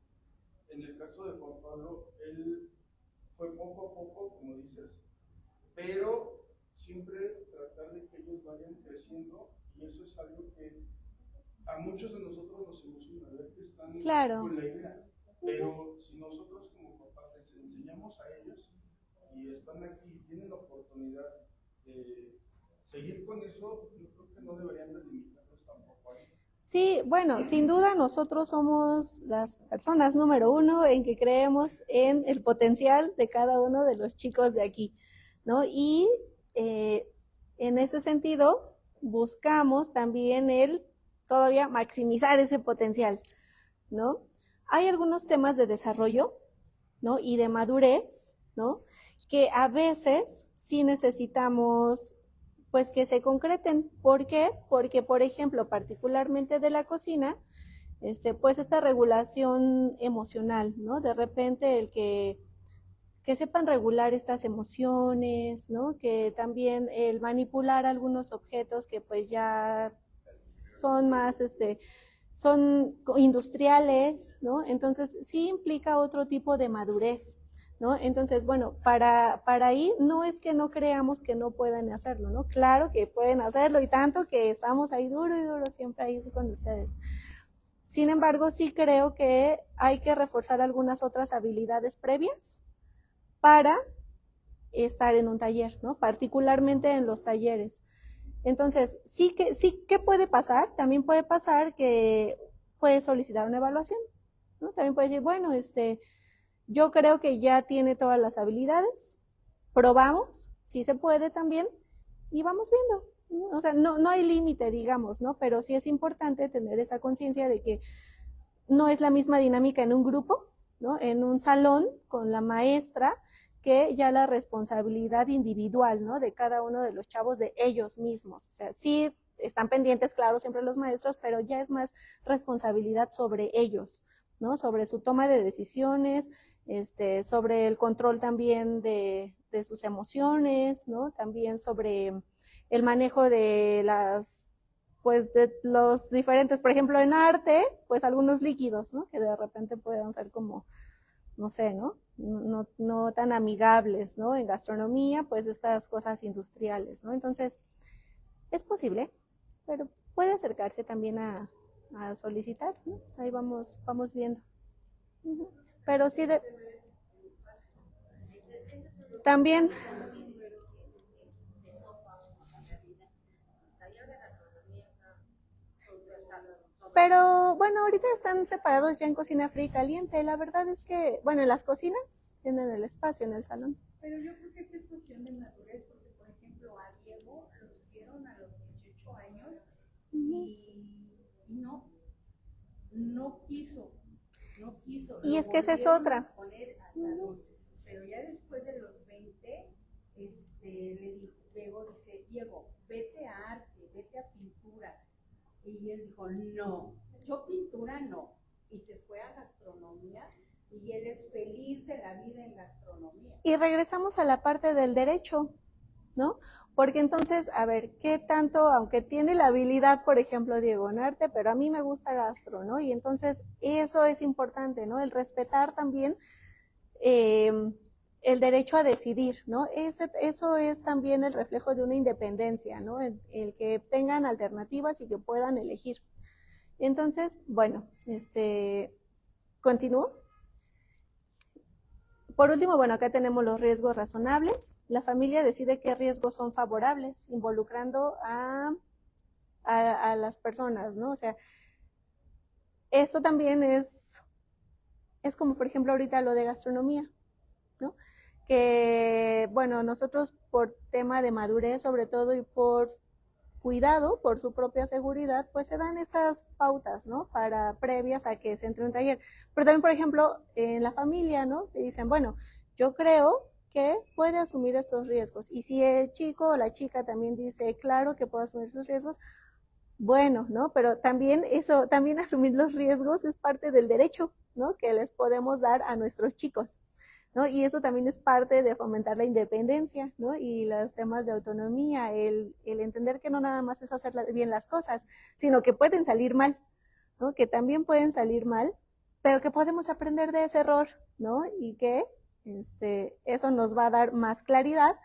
En el caso de Juan Pablo, él fue poco a poco, como dices, pero siempre tratar de que ellos vayan creciendo, y eso es algo que a muchos de nosotros nos emociona ver que están con la idea. Pero si nosotros como papás les enseñamos a ellos y están aquí y tienen la oportunidad de seguir con eso, yo creo que no deberían de limitarlos tampoco ahí. Sí, bueno, sin duda nosotros somos las personas número uno en que creemos en el potencial de cada uno de los chicos de aquí, ¿no? Y en ese sentido buscamos también el todavía maximizar ese potencial, ¿no? Hay algunos temas de desarrollo, ¿no? Y de madurez, ¿no? Que a veces sí necesitamos pues que se concreten. ¿Por qué? Porque, por ejemplo, particularmente de la cocina, pues esta regulación emocional, ¿no? De repente el que sepan regular estas emociones, ¿no? Que también el manipular algunos objetos que pues ya son más, son industriales, ¿no? Entonces sí implica otro tipo de madurez, ¿no? Entonces, bueno, para ahí no es que no creamos que no puedan hacerlo, ¿no? Claro que pueden hacerlo y tanto que estamos ahí duro y duro siempre ahí con ustedes. Sin embargo, sí creo que hay que reforzar algunas otras habilidades previas para estar en un taller, ¿no? Particularmente en los talleres. Entonces, ¿qué puede pasar? También puede pasar que puede solicitar una evaluación, ¿no? También puede decir, bueno, yo creo que ya tiene todas las habilidades, probamos, si se puede también, y vamos viendo, ¿no? O sea, no hay límite, digamos, ¿no? Pero sí es importante tener esa conciencia de que no es la misma dinámica en un grupo, ¿no? En un salón con la maestra, que ya la responsabilidad individual, ¿no? De cada uno de los chavos, de ellos mismos. O sea, sí están pendientes, claro, siempre los maestros, pero ya es más responsabilidad sobre ellos, ¿no? Sobre su toma de decisiones, sobre el control también de sus emociones, ¿no? También sobre el manejo de pues de los diferentes, por ejemplo, en arte, pues algunos líquidos, ¿no? Que de repente puedan ser como, no sé, ¿no? No tan amigables, ¿no? En gastronomía, pues estas cosas industriales, ¿no? Entonces, es posible, pero puede acercarse también a solicitar, ¿no? Ahí vamos viendo. Pero sí, también. Pero bueno, ahorita están separados ya en cocina fría y caliente. La verdad es que, bueno, en las cocinas tienen el espacio en el salón. Pero yo creo que es cuestión de madurez, porque por ejemplo a Diego lo subieron a los 18 años y no quiso. Y es que esa es otra. Pero ya después de los 20, Diego dice, Diego, vete a arte, vete a pintura. Y él dijo, no, yo pintura no. Y se fue a gastronomía y él es feliz de la vida en gastronomía. Y regresamos a la parte del derecho, ¿no? Porque entonces, a ver, ¿qué tanto, aunque tiene la habilidad, por ejemplo, Diego, en arte, pero a mí me gusta gastro, ¿no? Y entonces eso es importante, ¿no? El respetar también el derecho a decidir, ¿no? Eso es también el reflejo de una independencia, ¿no? El que tengan alternativas y que puedan elegir. Entonces, bueno, continúo. Por último, bueno, acá tenemos los riesgos razonables. La familia decide qué riesgos son favorables, involucrando a las personas, ¿no? O sea, esto también es como, por ejemplo, ahorita lo de gastronomía, ¿no? Que, bueno, nosotros por tema de madurez, sobre todo, y por cuidado, por su propia seguridad, pues se dan estas pautas, ¿no? Para previas a que se entre un taller. Pero también, por ejemplo, en la familia, ¿no? Que dicen, bueno, yo creo que puede asumir estos riesgos. Y si el chico o la chica también dice, claro que puedo asumir sus riesgos, bueno, ¿no? Pero también eso, también asumir los riesgos es parte del derecho, ¿no? Que les podemos dar a nuestros chicos, ¿no? Y eso también es parte de fomentar la independencia, ¿no? Y los temas de autonomía, el entender que no nada más es hacer bien las cosas, sino que pueden salir mal, ¿no? Que también pueden salir mal, pero que podemos aprender de ese error, ¿no? Y que eso nos va a dar más claridad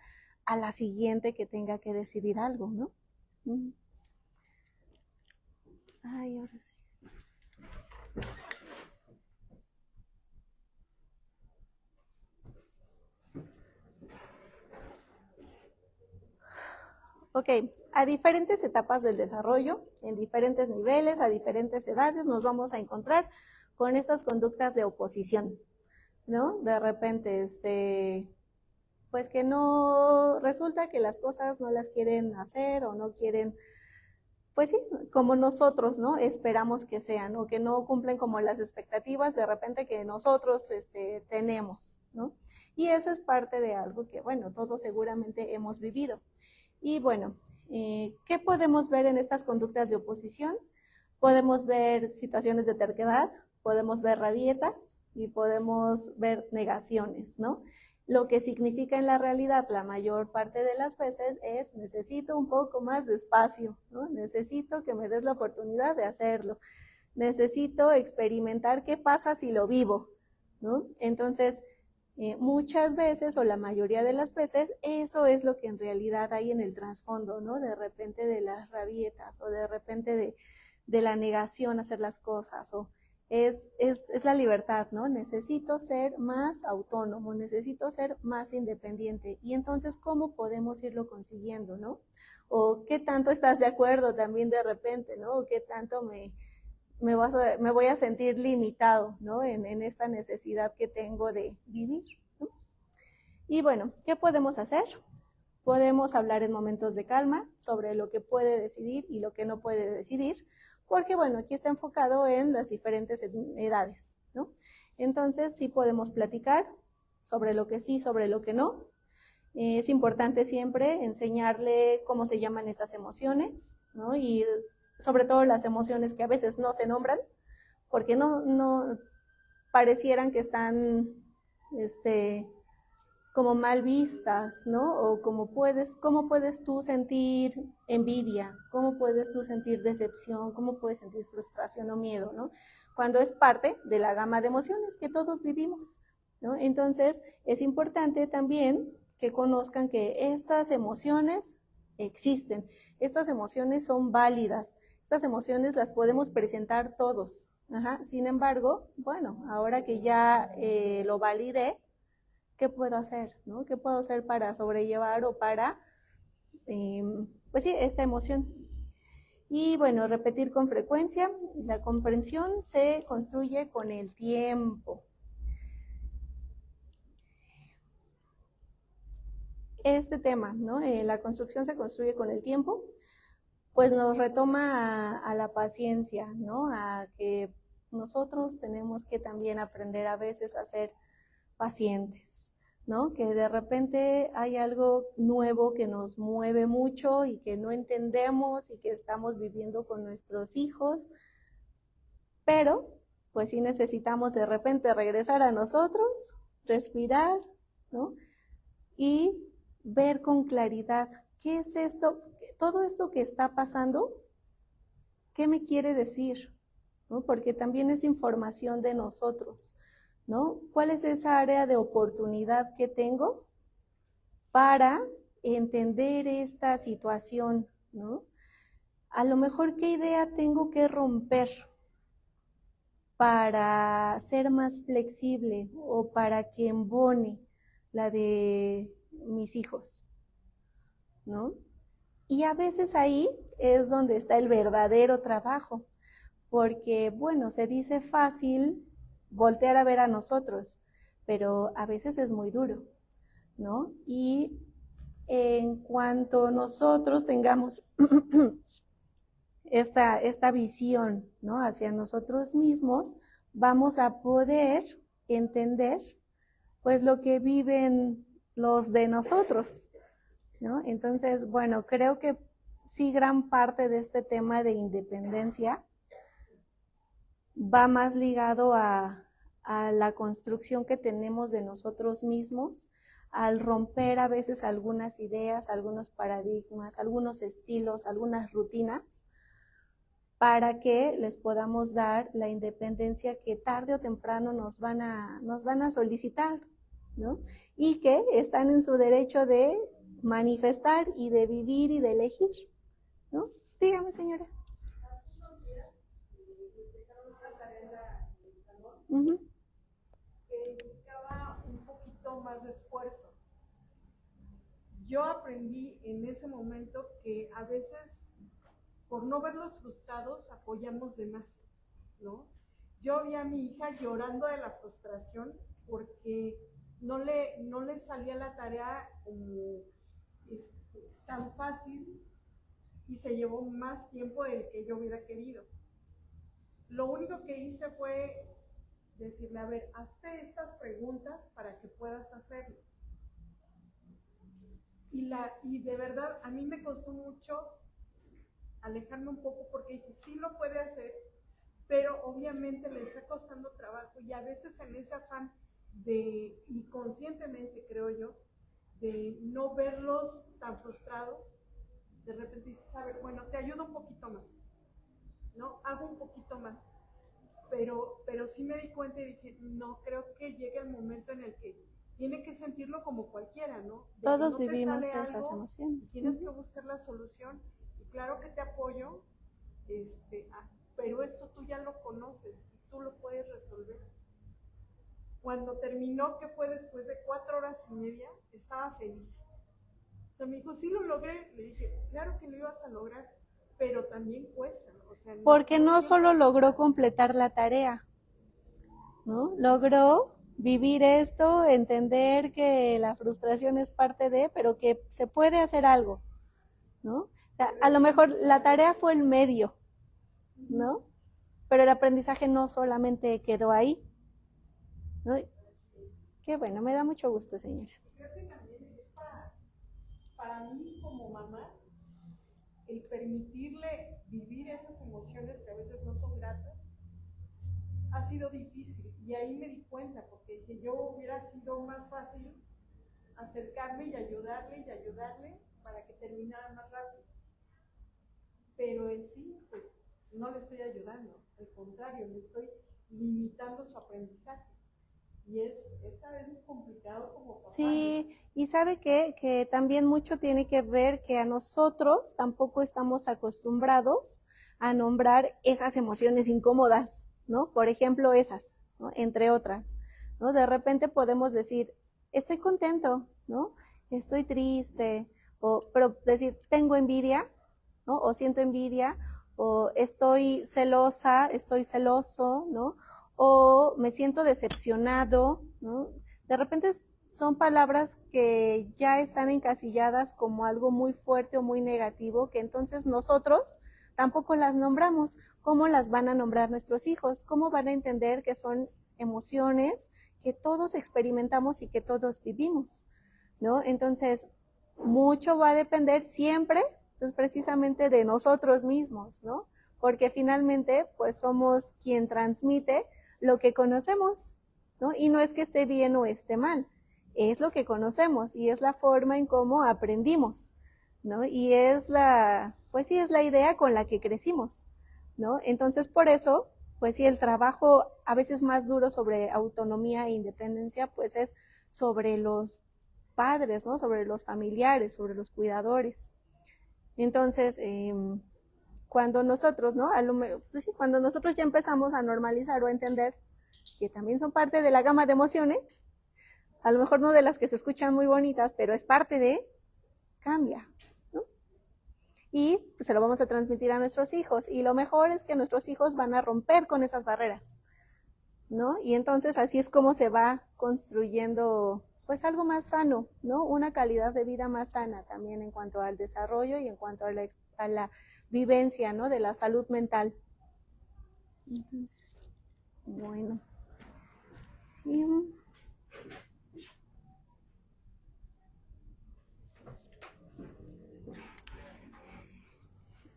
a la siguiente que tenga que decidir algo, ¿no? Ay, ahora sí. Ok, a diferentes etapas del desarrollo, en diferentes niveles, a diferentes edades, nos vamos a encontrar con estas conductas de oposición, ¿no? De repente, pues que no, resulta que las cosas no las quieren hacer o no quieren, pues sí, como nosotros, ¿no? Esperamos que sean, o que no cumplen como las expectativas de repente que nosotros tenemos, ¿no? Y eso es parte de algo que, bueno, todos seguramente hemos vivido. Y bueno, ¿qué podemos ver en estas conductas de oposición? Podemos ver situaciones de terquedad, podemos ver rabietas y podemos ver negaciones, ¿no? Lo que significa en la realidad la mayor parte de las veces es necesito un poco más de espacio, ¿no? Necesito que me des la oportunidad de hacerlo, necesito experimentar qué pasa si lo vivo, ¿no? Entonces, muchas veces o la mayoría de las veces eso es lo que en realidad hay en el trasfondo, ¿no? De repente de las rabietas o de repente de la negación a hacer las cosas o es la libertad, ¿no? Necesito ser más autónomo, necesito ser más independiente y entonces ¿cómo podemos irlo consiguiendo, ¿no? O qué tanto estás de acuerdo también de repente, ¿no? O qué tanto me voy a sentir limitado, ¿no? En esta necesidad que tengo de vivir, ¿no? Y bueno, ¿qué podemos hacer? Podemos hablar en momentos de calma sobre lo que puede decidir y lo que no puede decidir, porque bueno, aquí está enfocado en las diferentes edades, ¿no? Entonces sí podemos platicar sobre lo que sí, sobre lo que no. Es importante siempre enseñarle cómo se llaman esas emociones, ¿no? Y sobre todo las emociones que a veces no se nombran, porque no parecieran que están como mal vistas, ¿no? O cómo puedes tú sentir envidia, cómo puedes tú sentir decepción, cómo puedes sentir frustración o miedo, ¿no? Cuando es parte de la gama de emociones que todos vivimos, ¿no? Entonces, es importante también que conozcan que estas emociones existen, estas emociones son válidas, estas emociones las podemos presentar todos. Ajá. Sin embargo, bueno, ahora que ya lo validé, ¿qué puedo hacer? ¿No? ¿Qué puedo hacer para sobrellevar o para, pues sí, esta emoción? Y bueno, repetir con frecuencia. La comprensión se construye con el tiempo. Este tema, ¿no? La construcción se construye con el tiempo, pues nos retoma a la paciencia, ¿no? A que nosotros tenemos que también aprender a veces a ser pacientes, ¿no? Que de repente hay algo nuevo que nos mueve mucho y que no entendemos y que estamos viviendo con nuestros hijos, pero pues sí necesitamos de repente regresar a nosotros, respirar, ¿no? Y ver con claridad qué es esto, todo esto que está pasando, ¿qué me quiere decir? ¿No? Porque también es información de nosotros, ¿no? ¿Cuál es esa área de oportunidad que tengo para entender esta situación, ¿no? A lo mejor, ¿qué idea tengo que romper para ser más flexible o para que embone la de mis hijos, ¿no? Y a veces ahí es donde está el verdadero trabajo, porque, bueno, se dice fácil voltear a ver a nosotros, pero a veces es muy duro, ¿no? Y en cuanto nosotros tengamos esta visión, ¿no? Hacia nosotros mismos, vamos a poder entender, pues, lo que viven los de nosotros, ¿no? Entonces, bueno, creo que sí gran parte de este tema de independencia va más ligado a la construcción que tenemos de nosotros mismos, al romper a veces algunas ideas, algunos paradigmas, algunos estilos, algunas rutinas, para que les podamos dar la independencia que tarde o temprano nos van a solicitar, ¿no? Y que están en su derecho de manifestar y de vivir y de elegir, ¿no? Dígame, señora. Uh-huh. Que implicaba un poquito más de esfuerzo. Yo aprendí en ese momento que a veces, por no verlos frustrados, apoyamos de más, ¿no? Yo vi a mi hija llorando de la frustración porque no le salía la tarea como tan fácil y se llevó más tiempo del que yo hubiera querido. Lo único que hice fue decirle, a ver, hazte estas preguntas para que puedas hacerlo. Y de verdad, a mí me costó mucho alejarme un poco porque dije, sí lo puede hacer, pero obviamente le está costando trabajo y a veces en ese afán de, inconscientemente creo yo, de no verlos tan frustrados, de repente dices, a ver, bueno, te ayudo un poquito más, ¿no? Hago un poquito más. Pero sí me di cuenta y dije, no, creo que llega el momento en el que tiene que sentirlo como cualquiera, ¿no? De Todos no vivimos esas emociones. Tienes que buscar la solución. Y claro que te apoyo, pero esto tú ya lo conoces y tú lo puedes resolver. Cuando terminó, que fue después de 4 horas y media, estaba feliz. O sea, me dijo, sí lo logré. Le dije, claro que lo ibas a lograr, pero también cuesta. O sea, porque no solo logró completar la tarea, ¿no? Logró vivir esto, entender que la frustración es parte de, pero que se puede hacer algo, ¿no? O sea, a lo mejor la tarea fue el medio, ¿no? Pero el aprendizaje no solamente quedó ahí, ¿no? Qué bueno, me da mucho gusto, señora. Creo que también es para mí como mamá, el permitirle vivir esas emociones que a veces no son gratas, ha sido difícil. Y ahí me di cuenta, porque que yo hubiera sido más fácil acercarme y ayudarle para que terminara más rápido. Pero en sí, pues no le estoy ayudando, al contrario, le estoy limitando su aprendizaje. Y a veces complicado como papá. Sí, y sabe que también mucho tiene que ver que a nosotros tampoco estamos acostumbrados a nombrar esas emociones incómodas, ¿no? Por ejemplo, esas, ¿no? Entre otras, ¿no? De repente podemos decir, estoy contento, ¿no? Estoy triste, pero decir, tengo envidia, ¿no? O siento envidia, o estoy celosa, estoy celoso, ¿no? O me siento decepcionado, ¿no? De repente son palabras que ya están encasilladas como algo muy fuerte o muy negativo, que entonces nosotros tampoco las nombramos. ¿Cómo las van a nombrar nuestros hijos? ¿Cómo van a entender que son emociones que todos experimentamos y que todos vivimos, ¿no? Entonces, mucho va a depender siempre, pues precisamente de nosotros mismos, ¿no? Porque finalmente, pues somos quien transmite lo que conocemos, ¿no? Y no es que esté bien o esté mal, es lo que conocemos y es la forma en cómo aprendimos, ¿no? Y es pues sí, es la idea con la que crecimos, ¿no? Entonces, por eso, pues sí, el trabajo a veces más duro sobre autonomía e independencia, pues es sobre los padres, ¿no? Sobre los familiares, sobre los cuidadores. Entonces, cuando nosotros, ¿no? Pues sí, cuando nosotros ya empezamos a normalizar o a entender que también son parte de la gama de emociones, a lo mejor no de las que se escuchan muy bonitas, pero es parte de, cambia, ¿no? Y pues, se lo vamos a transmitir a nuestros hijos, y lo mejor es que nuestros hijos van a romper con esas barreras, ¿no? Y entonces así es como se va construyendo pues algo más sano, ¿no? Una calidad de vida más sana también en cuanto al desarrollo y en cuanto a la vivencia, ¿no? De la salud mental. Entonces, bueno.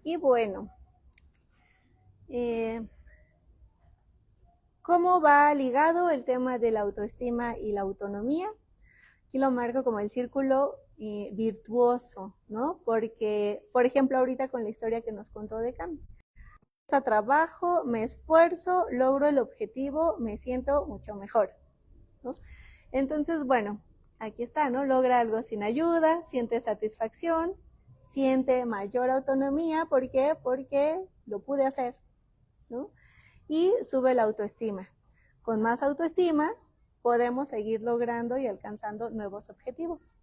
Y bueno, ¿cómo va ligado el tema de la autoestima y la autonomía? Aquí lo marco como el círculo virtuoso, ¿no? Porque, por ejemplo, ahorita con la historia que nos contó de Cami, trabajo, me esfuerzo, logro el objetivo, me siento mucho mejor, ¿no? Entonces, bueno, aquí está, ¿no? Logra algo sin ayuda, siente satisfacción, siente mayor autonomía. ¿Por qué? Porque lo pude hacer, ¿no? Y sube la autoestima. Con más autoestima podemos seguir logrando y alcanzando nuevos objetivos,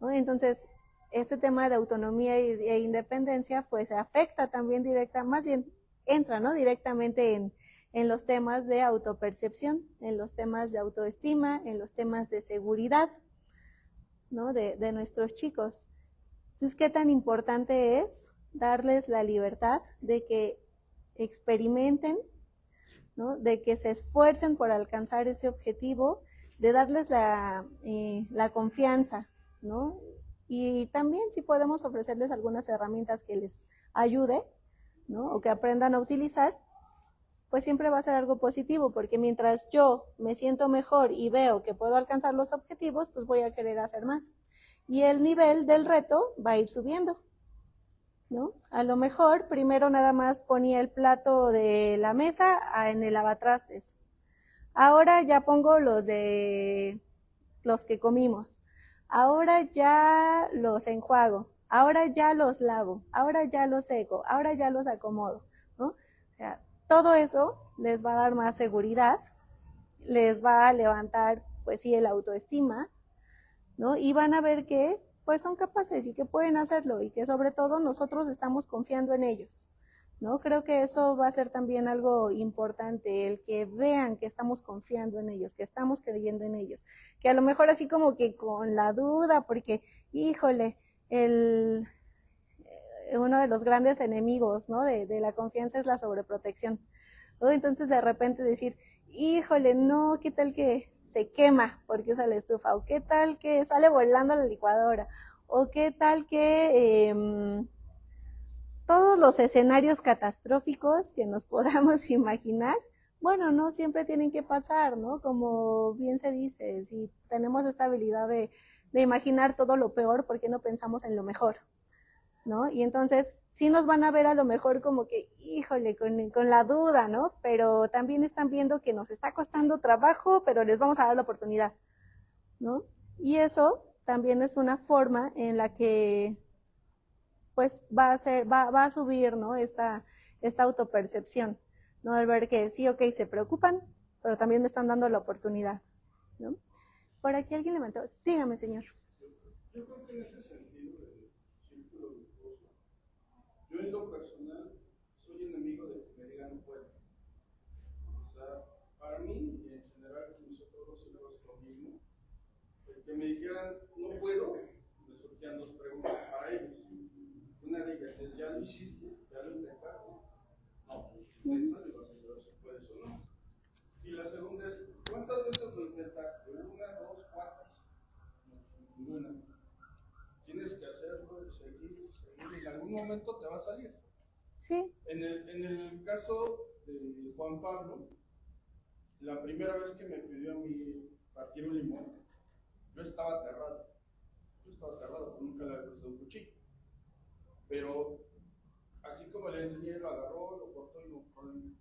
¿no? Entonces, este tema de autonomía e independencia pues afecta también más bien entra, ¿no? Directamente en los temas de autopercepción, en los temas de autoestima, en los temas de seguridad, ¿no? De nuestros chicos. Entonces, ¿qué tan importante es darles la libertad de que experimenten, ¿no? De que se esfuercen por alcanzar ese objetivo, de darles la confianza, ¿no? Y también si podemos ofrecerles algunas herramientas que les ayude, ¿no? O que aprendan a utilizar, pues siempre va a ser algo positivo, porque mientras yo me siento mejor y veo que puedo alcanzar los objetivos, pues voy a querer hacer más. Y el nivel del reto va a ir subiendo, ¿no? A lo mejor primero nada más ponía el plato de la mesa en el lavatrastes. Ahora ya pongo los que comimos. Ahora ya los enjuago. Ahora ya los lavo. Ahora ya los seco. Ahora ya los acomodo, ¿no? O sea, todo eso les va a dar más seguridad, les va a levantar, pues sí, el autoestima, ¿no? Y van a ver que pues son capaces y que pueden hacerlo y que sobre todo nosotros estamos confiando en ellos, ¿no? Creo que eso va a ser también algo importante, el que vean que estamos confiando en ellos, que estamos creyendo en ellos, que a lo mejor así como que con la duda, porque, híjole, uno de los grandes enemigos, ¿no? de la confianza es la sobreprotección, ¿no? Entonces de repente decir, híjole, no, ¿qué tal que se quema porque usa la estufa? ¿O qué tal que sale volando la licuadora? ¿O qué tal que todos los escenarios catastróficos que nos podamos imaginar? Bueno, no siempre tienen que pasar, ¿no? Como bien se dice, si tenemos esta habilidad de imaginar todo lo peor, ¿por qué no pensamos en lo mejor? ¿No? Y entonces sí nos van a ver a lo mejor como que, híjole, con la duda, ¿no? Pero también están viendo que nos está costando trabajo, pero les vamos a dar la oportunidad, ¿no? Y eso también es una forma en la que pues va a subir, ¿no? Esta autopercepción, ¿no? Al ver que sí, ok, se preocupan, pero también me están dando la oportunidad, ¿no? Por aquí alguien levantó, dígame, señor. Yo creo que en ese sentido del círculo virtuoso, yo en lo personal soy enemigo de que me digan no puedo. O sea, para mí, en general, nosotros los cerebros es lo mismo. El que me dijeran no puedo, me surgían dos preguntas para ellos. Una de ellas es, ¿ya lo hiciste? ¿Ya lo intentaste? No, inténtalo y vas a saber si puedes o no. Y la segunda es, ¿cuántas veces lo intentaste? ¿Una, dos, cuántas? Ninguna. Tienes que hacerlo, seguir, y en algún momento te va a salir. Sí. En el caso de Juan Pablo, la primera vez que me pidió a mí partir un limón, yo estaba aterrado. Porque nunca le había cruzado un cuchillo. Pero así como le enseñé, lo agarró, lo cortó y no problema.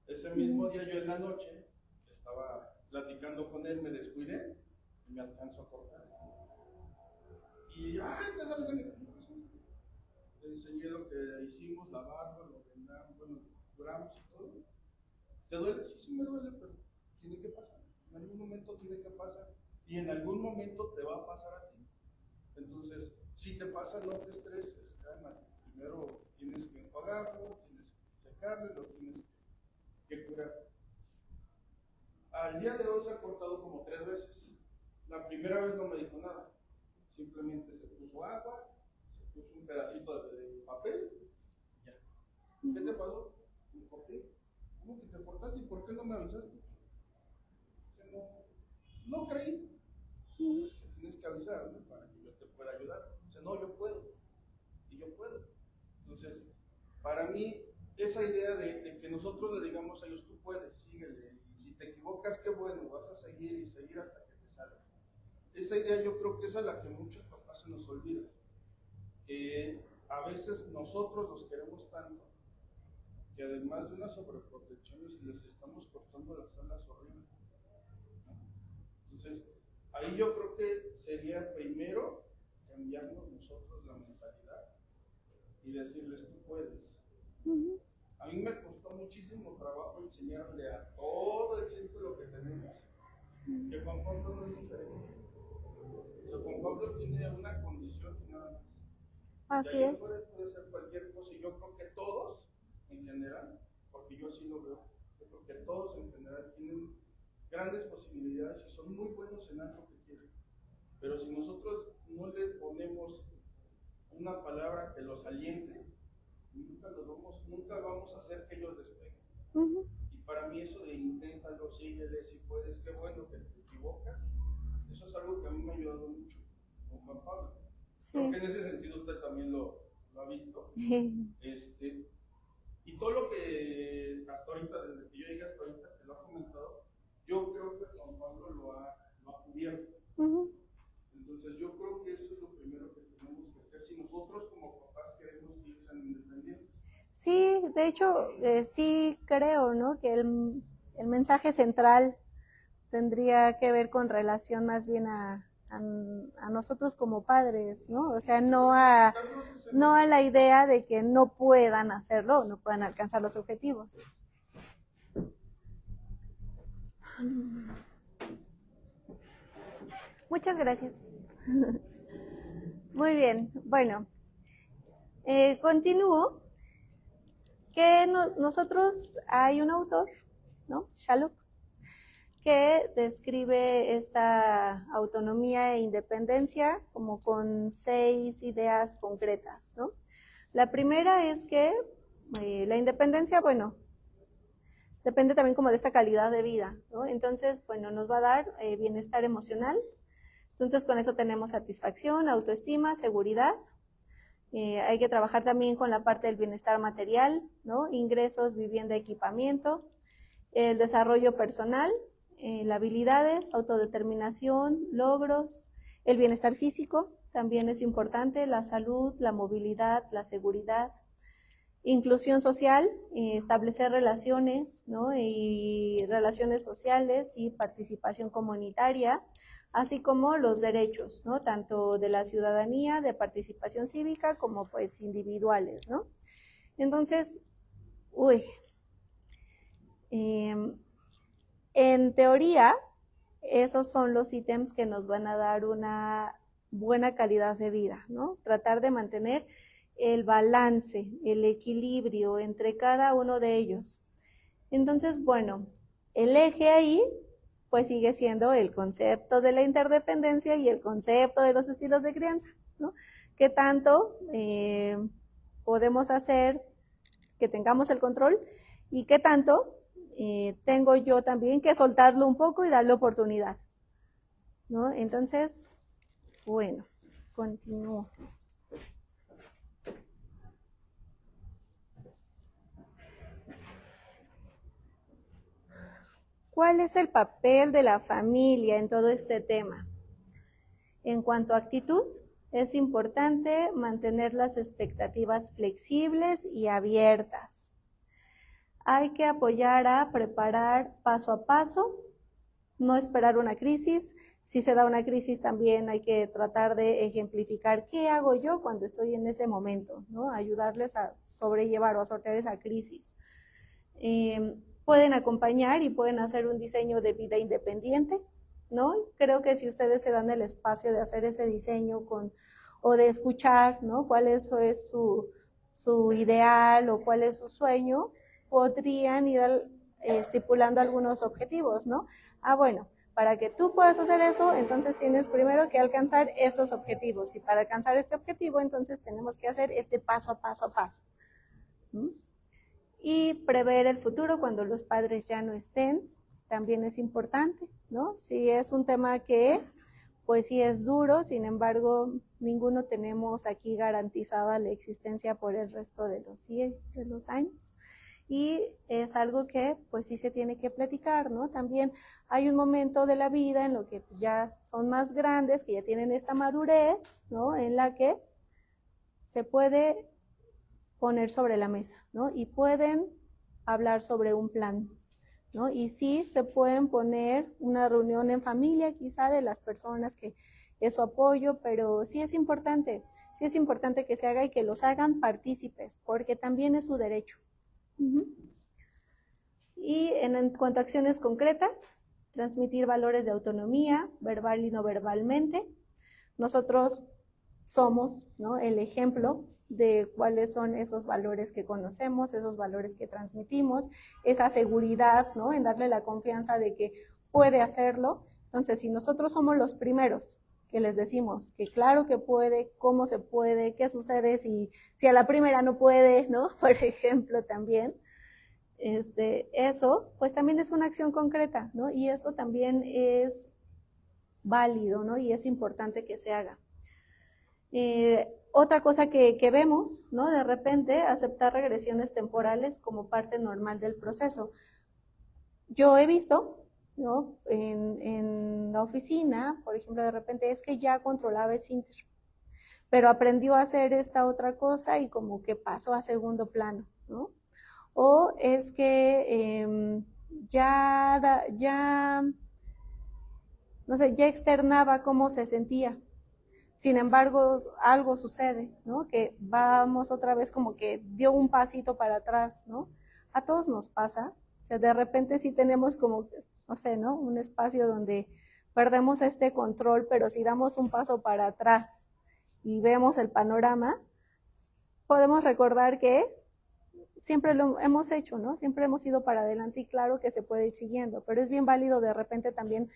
Ese mismo día yo en la noche estaba platicando con él, me descuidé y me alcanzó a cortar. Y te sales en el... Le enseñé lo que hicimos, lavarlo, lo vendamos, bueno, curamos y todo. ¿Te duele? Sí, me duele, pero tiene que pasar. En algún momento tiene que pasar. Y en algún momento te va a pasar a ti. Entonces, si te pasa, no te estreses, calma. Primero tienes que enjuagarlo, tienes que secarlo y lo tienes que curar. Al día de hoy se ha cortado como 3 veces. La primera vez no me dijo nada. Simplemente se puso agua, se puso un pedacito de papel y ya. ¿Qué te pasó? Me corté. ¿Cómo que te cortaste? ¿Y por qué no me avisaste? No creí. Es que tienes que avisar, ¿no? Para que yo te pueda ayudar. O sea, no, yo puedo. Y yo puedo. Entonces, para mí, esa idea de que nosotros le digamos a ellos, tú puedes, síguele, y si te equivocas, qué bueno, vas a seguir y seguir hasta que te salga. Esa idea yo creo que es a la que muchos papás se nos olvidan, que a veces nosotros los queremos tanto, que además de una sobreprotección les estamos cortando las alas horribles. Entonces, ahí yo creo que sería primero cambiarnos nosotros la mentalidad y decirles, tú puedes. A mí me costó muchísimo trabajo enseñarle a todo el círculo que tenemos que Juan Pablo no es diferente. O sea, Juan Pablo tiene una condición y nada más. Así y es. puede ser cualquier cosa, y yo creo que todos, en general, porque yo así lo veo, yo creo que todos en general tienen grandes posibilidades y son muy buenos en algo que quieren. Pero si nosotros no le ponemos una palabra que los aliente, nunca vamos a hacer que ellos despeguen. Y para mí eso de inténtalo, síguele, si puedes, qué bueno que te equivocas, eso es algo que a mí me ha ayudado mucho con Juan Pablo. Sí. Creo que en ese sentido usted también lo ha visto. Y todo lo que hasta ahorita, desde que yo llegué hasta ahorita, que lo ha comentado, yo creo que Juan Pablo lo ha cubierto. Entonces yo creo que eso es lo primero que tenemos que hacer si nosotros como papás queremos que ellos sean independientes. Sí, de hecho, sí creo, ¿no? Que el mensaje central tendría que ver con relación más bien a nosotros como padres, ¿no? O sea, no a la idea de que no puedan hacerlo, no puedan alcanzar los objetivos. Muchas gracias. Muy bien, bueno, continúo. Que nosotros, hay un autor, ¿no? Shalhoub, que describe esta autonomía e independencia como con 6 ideas concretas, ¿no? La primera es que la independencia, bueno, depende también como de esta calidad de vida, ¿no? Entonces, bueno, nos va a dar bienestar emocional. Entonces, con eso tenemos satisfacción, autoestima, seguridad. Hay que trabajar también con la parte del bienestar material, ¿no? Ingresos, vivienda, equipamiento, el desarrollo personal, las habilidades, autodeterminación, logros, el bienestar físico también es importante, la salud, la movilidad, la seguridad, inclusión social, establecer relaciones, ¿no? Y relaciones sociales y participación comunitaria, así como los derechos, ¿no? Tanto de la ciudadanía, de participación cívica, como pues individuales, ¿no? Entonces, en teoría, esos son los ítems que nos van a dar una buena calidad de vida, ¿no? Tratar de mantener el balance, el equilibrio entre cada uno de ellos. Entonces, bueno, el eje ahí pues sigue siendo el concepto de la interdependencia y el concepto de los estilos de crianza, ¿no? ¿Qué tanto podemos hacer que tengamos el control y qué tanto tengo yo también que soltarlo un poco y darle oportunidad, ¿no? Entonces, bueno, continúo. ¿Cuál es el papel de la familia en todo este tema? En cuanto a actitud, es importante mantener las expectativas flexibles y abiertas. Hay que apoyar a preparar paso a paso, no esperar una crisis. Si se da una crisis también hay que tratar de ejemplificar qué hago yo cuando estoy en ese momento, ¿no? Ayudarles a sobrellevar o a sortear esa crisis. Pueden acompañar y pueden hacer un diseño de vida independiente, ¿no? Creo que si ustedes se dan el espacio de hacer ese diseño o de escuchar, ¿no? Cuál es su ideal o cuál es su sueño, podrían ir estipulando algunos objetivos, ¿no? Bueno, para que tú puedas hacer eso, entonces tienes primero que alcanzar estos objetivos, y para alcanzar este objetivo, entonces tenemos que hacer este paso a paso a paso. Y prever el futuro cuando los padres ya no estén, también es importante, ¿no? Si es un tema que pues sí es duro, sin embargo, ninguno tenemos aquí garantizada la existencia por el resto de los años. Y es algo que pues sí se tiene que platicar, ¿no? También hay un momento de la vida en lo que pues, ya son más grandes, que ya tienen esta madurez, ¿no? En la que se puede poner sobre la mesa, ¿no? Y pueden hablar sobre un plan, ¿no? Y sí se pueden poner una reunión en familia, quizá de las personas que es su apoyo, pero sí es importante que se haga y que los hagan partícipes, porque también es su derecho. Y en cuanto a acciones concretas, transmitir valores de autonomía, verbal y no verbalmente. Nosotros somos, ¿no?, el ejemplo de cuáles son esos valores que conocemos, esos valores que transmitimos, esa seguridad, ¿no?, en darle la confianza de que puede hacerlo. Entonces, si nosotros somos los primeros que les decimos que claro que puede, cómo se puede, qué sucede si a la primera no puede, ¿no?, por ejemplo, también, eso, pues también es una acción concreta, ¿no? Y eso también es válido, ¿no? Y es importante que se haga. Otra cosa que vemos, ¿no? De repente, aceptar regresiones temporales como parte normal del proceso. Yo he visto, ¿no?, en la oficina, por ejemplo, de repente es que ya controlaba esfínter, pero aprendió a hacer esta otra cosa y como que pasó a segundo plano, ¿no? O es que no sé, ya externaba cómo se sentía. Sin embargo, algo sucede, ¿no? Que vamos otra vez como que dio un pasito para atrás, ¿no? A todos nos pasa. O sea, de repente sí tenemos como, no sé, ¿no?, un espacio donde perdemos este control, pero si damos un paso para atrás y vemos el panorama, podemos recordar que siempre lo hemos hecho, ¿no? Siempre hemos ido para adelante y claro que se puede ir siguiendo, pero es bien válido de repente también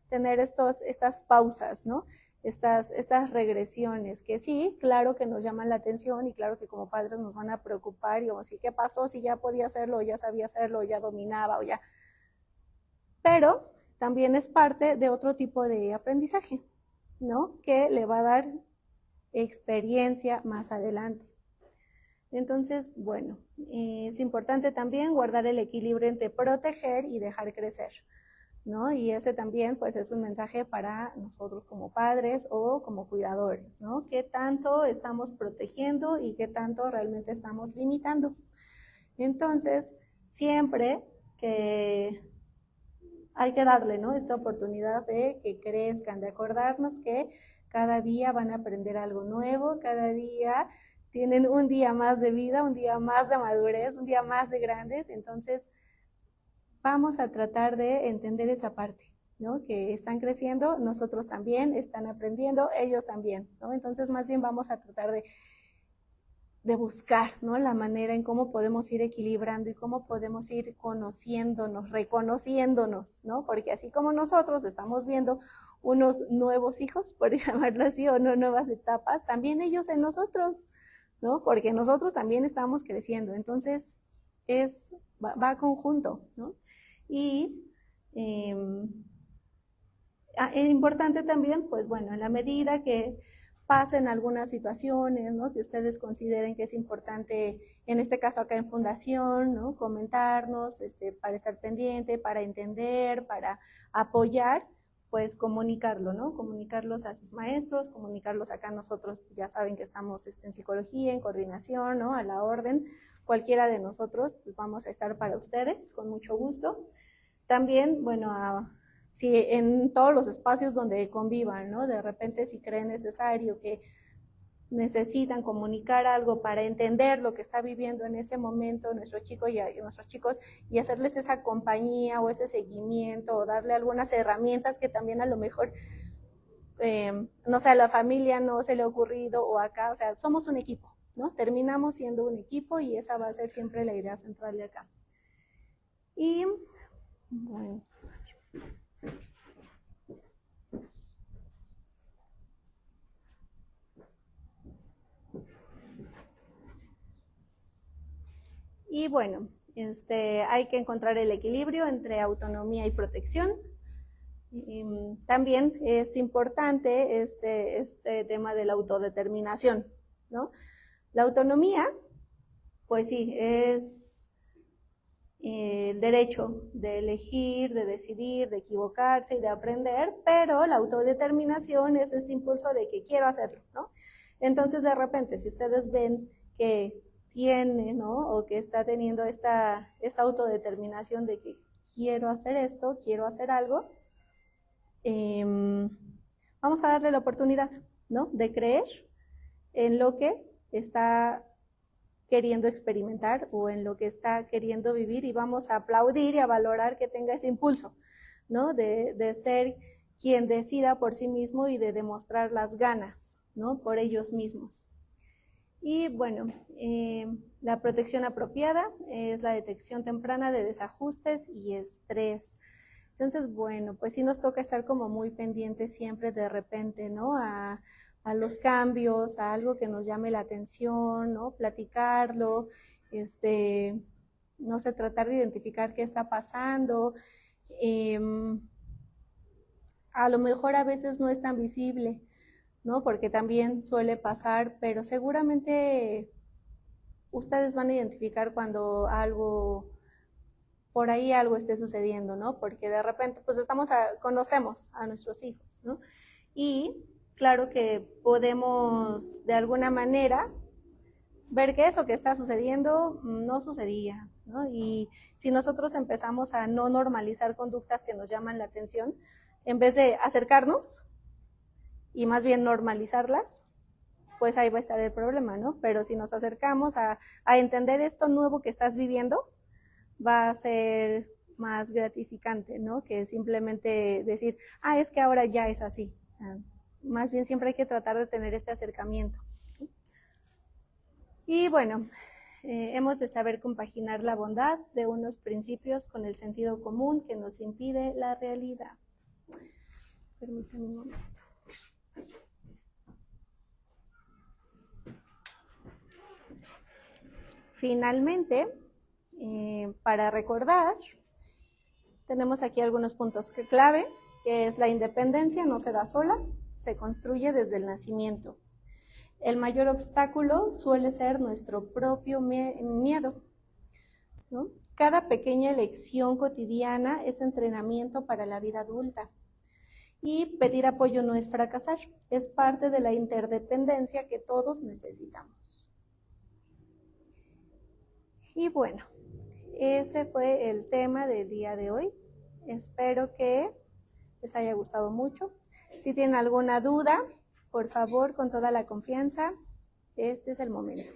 tener estas pausas, ¿no? Estas regresiones que sí, claro que nos llaman la atención y claro que como padres nos van a preocupar y vamos a decir, ¿qué pasó si ya podía hacerlo, o ya sabía hacerlo, o ya dominaba, o ya? Pero también es parte de otro tipo de aprendizaje, ¿no? Que le va a dar experiencia más adelante. Entonces, bueno, es importante también guardar el equilibrio entre proteger y dejar crecer, ¿no? Y ese también, pues, es un mensaje para nosotros como padres o como cuidadores, ¿no? ¿Qué tanto estamos protegiendo y qué tanto realmente estamos limitando? Entonces, siempre que hay que darle, ¿no?, esta oportunidad de que crezcan, de acordarnos que cada día van a aprender algo nuevo, cada día tienen un día más de vida, un día más de madurez, un día más de grandes. Entonces, vamos a tratar de entender esa parte, ¿no? Que están creciendo, nosotros también, están aprendiendo, ellos también, ¿no? Entonces, más bien vamos a tratar de buscar, ¿no?, la manera en cómo podemos ir equilibrando y cómo podemos ir conociéndonos, reconociéndonos, ¿no? Porque así como nosotros estamos viendo unos nuevos hijos, por llamarlo así, o no, nuevas etapas, también ellos en nosotros, ¿no? Porque nosotros también estamos creciendo. Entonces, va conjunto, ¿no? Y es importante también, pues bueno, en la medida que pasen algunas situaciones, ¿no?, que ustedes consideren que es importante, en este caso acá en Fundación, ¿no?, comentarnos, para estar pendiente, para entender, para apoyar, pues comunicarlo, ¿no? Comunicarlos a sus maestros, comunicarlos acá nosotros, ya saben que estamos en psicología, en coordinación, ¿no?, a la orden, cualquiera de nosotros, pues vamos a estar para ustedes, con mucho gusto. También, bueno, si en todos los espacios donde convivan, ¿no?, de repente si creen necesario que necesitan comunicar algo para entender lo que está viviendo en ese momento nuestros chicos y hacerles esa compañía o ese seguimiento o darle algunas herramientas que también a lo mejor, no sé, a la familia no se le ha ocurrido o acá, o sea, somos un equipo, ¿no? Terminamos siendo un equipo y esa va a ser siempre la idea central de acá. Y, bueno. Y bueno, hay que encontrar el equilibrio entre autonomía y protección, También es importante este tema de la autodeterminación, ¿no? La autonomía, pues sí, es el derecho de elegir, de decidir, de equivocarse y de aprender, pero la autodeterminación es este impulso de que quiero hacerlo, ¿no? Entonces, de repente, si ustedes ven que tiene, ¿no? O que está teniendo esta autodeterminación de que quiero hacer esto, quiero hacer algo, vamos a darle la oportunidad, ¿no? De creer en lo que está queriendo experimentar o en lo que está queriendo vivir, y vamos a aplaudir y a valorar que tenga ese impulso, ¿no? De ser quien decida por sí mismo y de demostrar las ganas, ¿no? Por ellos mismos. Y bueno, la protección apropiada es la detección temprana de desajustes y estrés. Entonces, bueno, pues sí nos toca estar como muy pendientes siempre de repente, ¿no? A los cambios, a algo que nos llame la atención, ¿no? Platicarlo, no sé, tratar de identificar qué está pasando. A lo mejor a veces no es tan visible, ¿no? Porque también suele pasar, pero seguramente ustedes van a identificar cuando por ahí algo esté sucediendo, ¿no? Porque de repente, pues conocemos a nuestros hijos, ¿no? Y claro que podemos de alguna manera ver que eso que está sucediendo no sucedía, ¿no? Y si nosotros empezamos a no normalizar conductas que nos llaman la atención, en vez de acercarnos y más bien normalizarlas, pues ahí va a estar el problema, ¿no? Pero si nos acercamos a entender esto nuevo que estás viviendo, va a ser más gratificante, ¿no? Que simplemente decir, es que ahora ya es así. Más bien siempre hay que tratar de tener este acercamiento. Y bueno, hemos de saber compaginar la bondad de unos principios con el sentido común que nos impide la realidad. Permítanme un momento. Finalmente, para recordar, tenemos aquí algunos puntos clave, que es la independencia no se da sola, se construye desde el nacimiento. El mayor obstáculo suele ser nuestro propio miedo, ¿no? Cada pequeña elección cotidiana es entrenamiento para la vida adulta. Y pedir apoyo no es fracasar, es parte de la interdependencia que todos necesitamos. Y bueno, ese fue el tema del día de hoy. Espero que les haya gustado mucho. Si tienen alguna duda, por favor, con toda la confianza, este es el momento.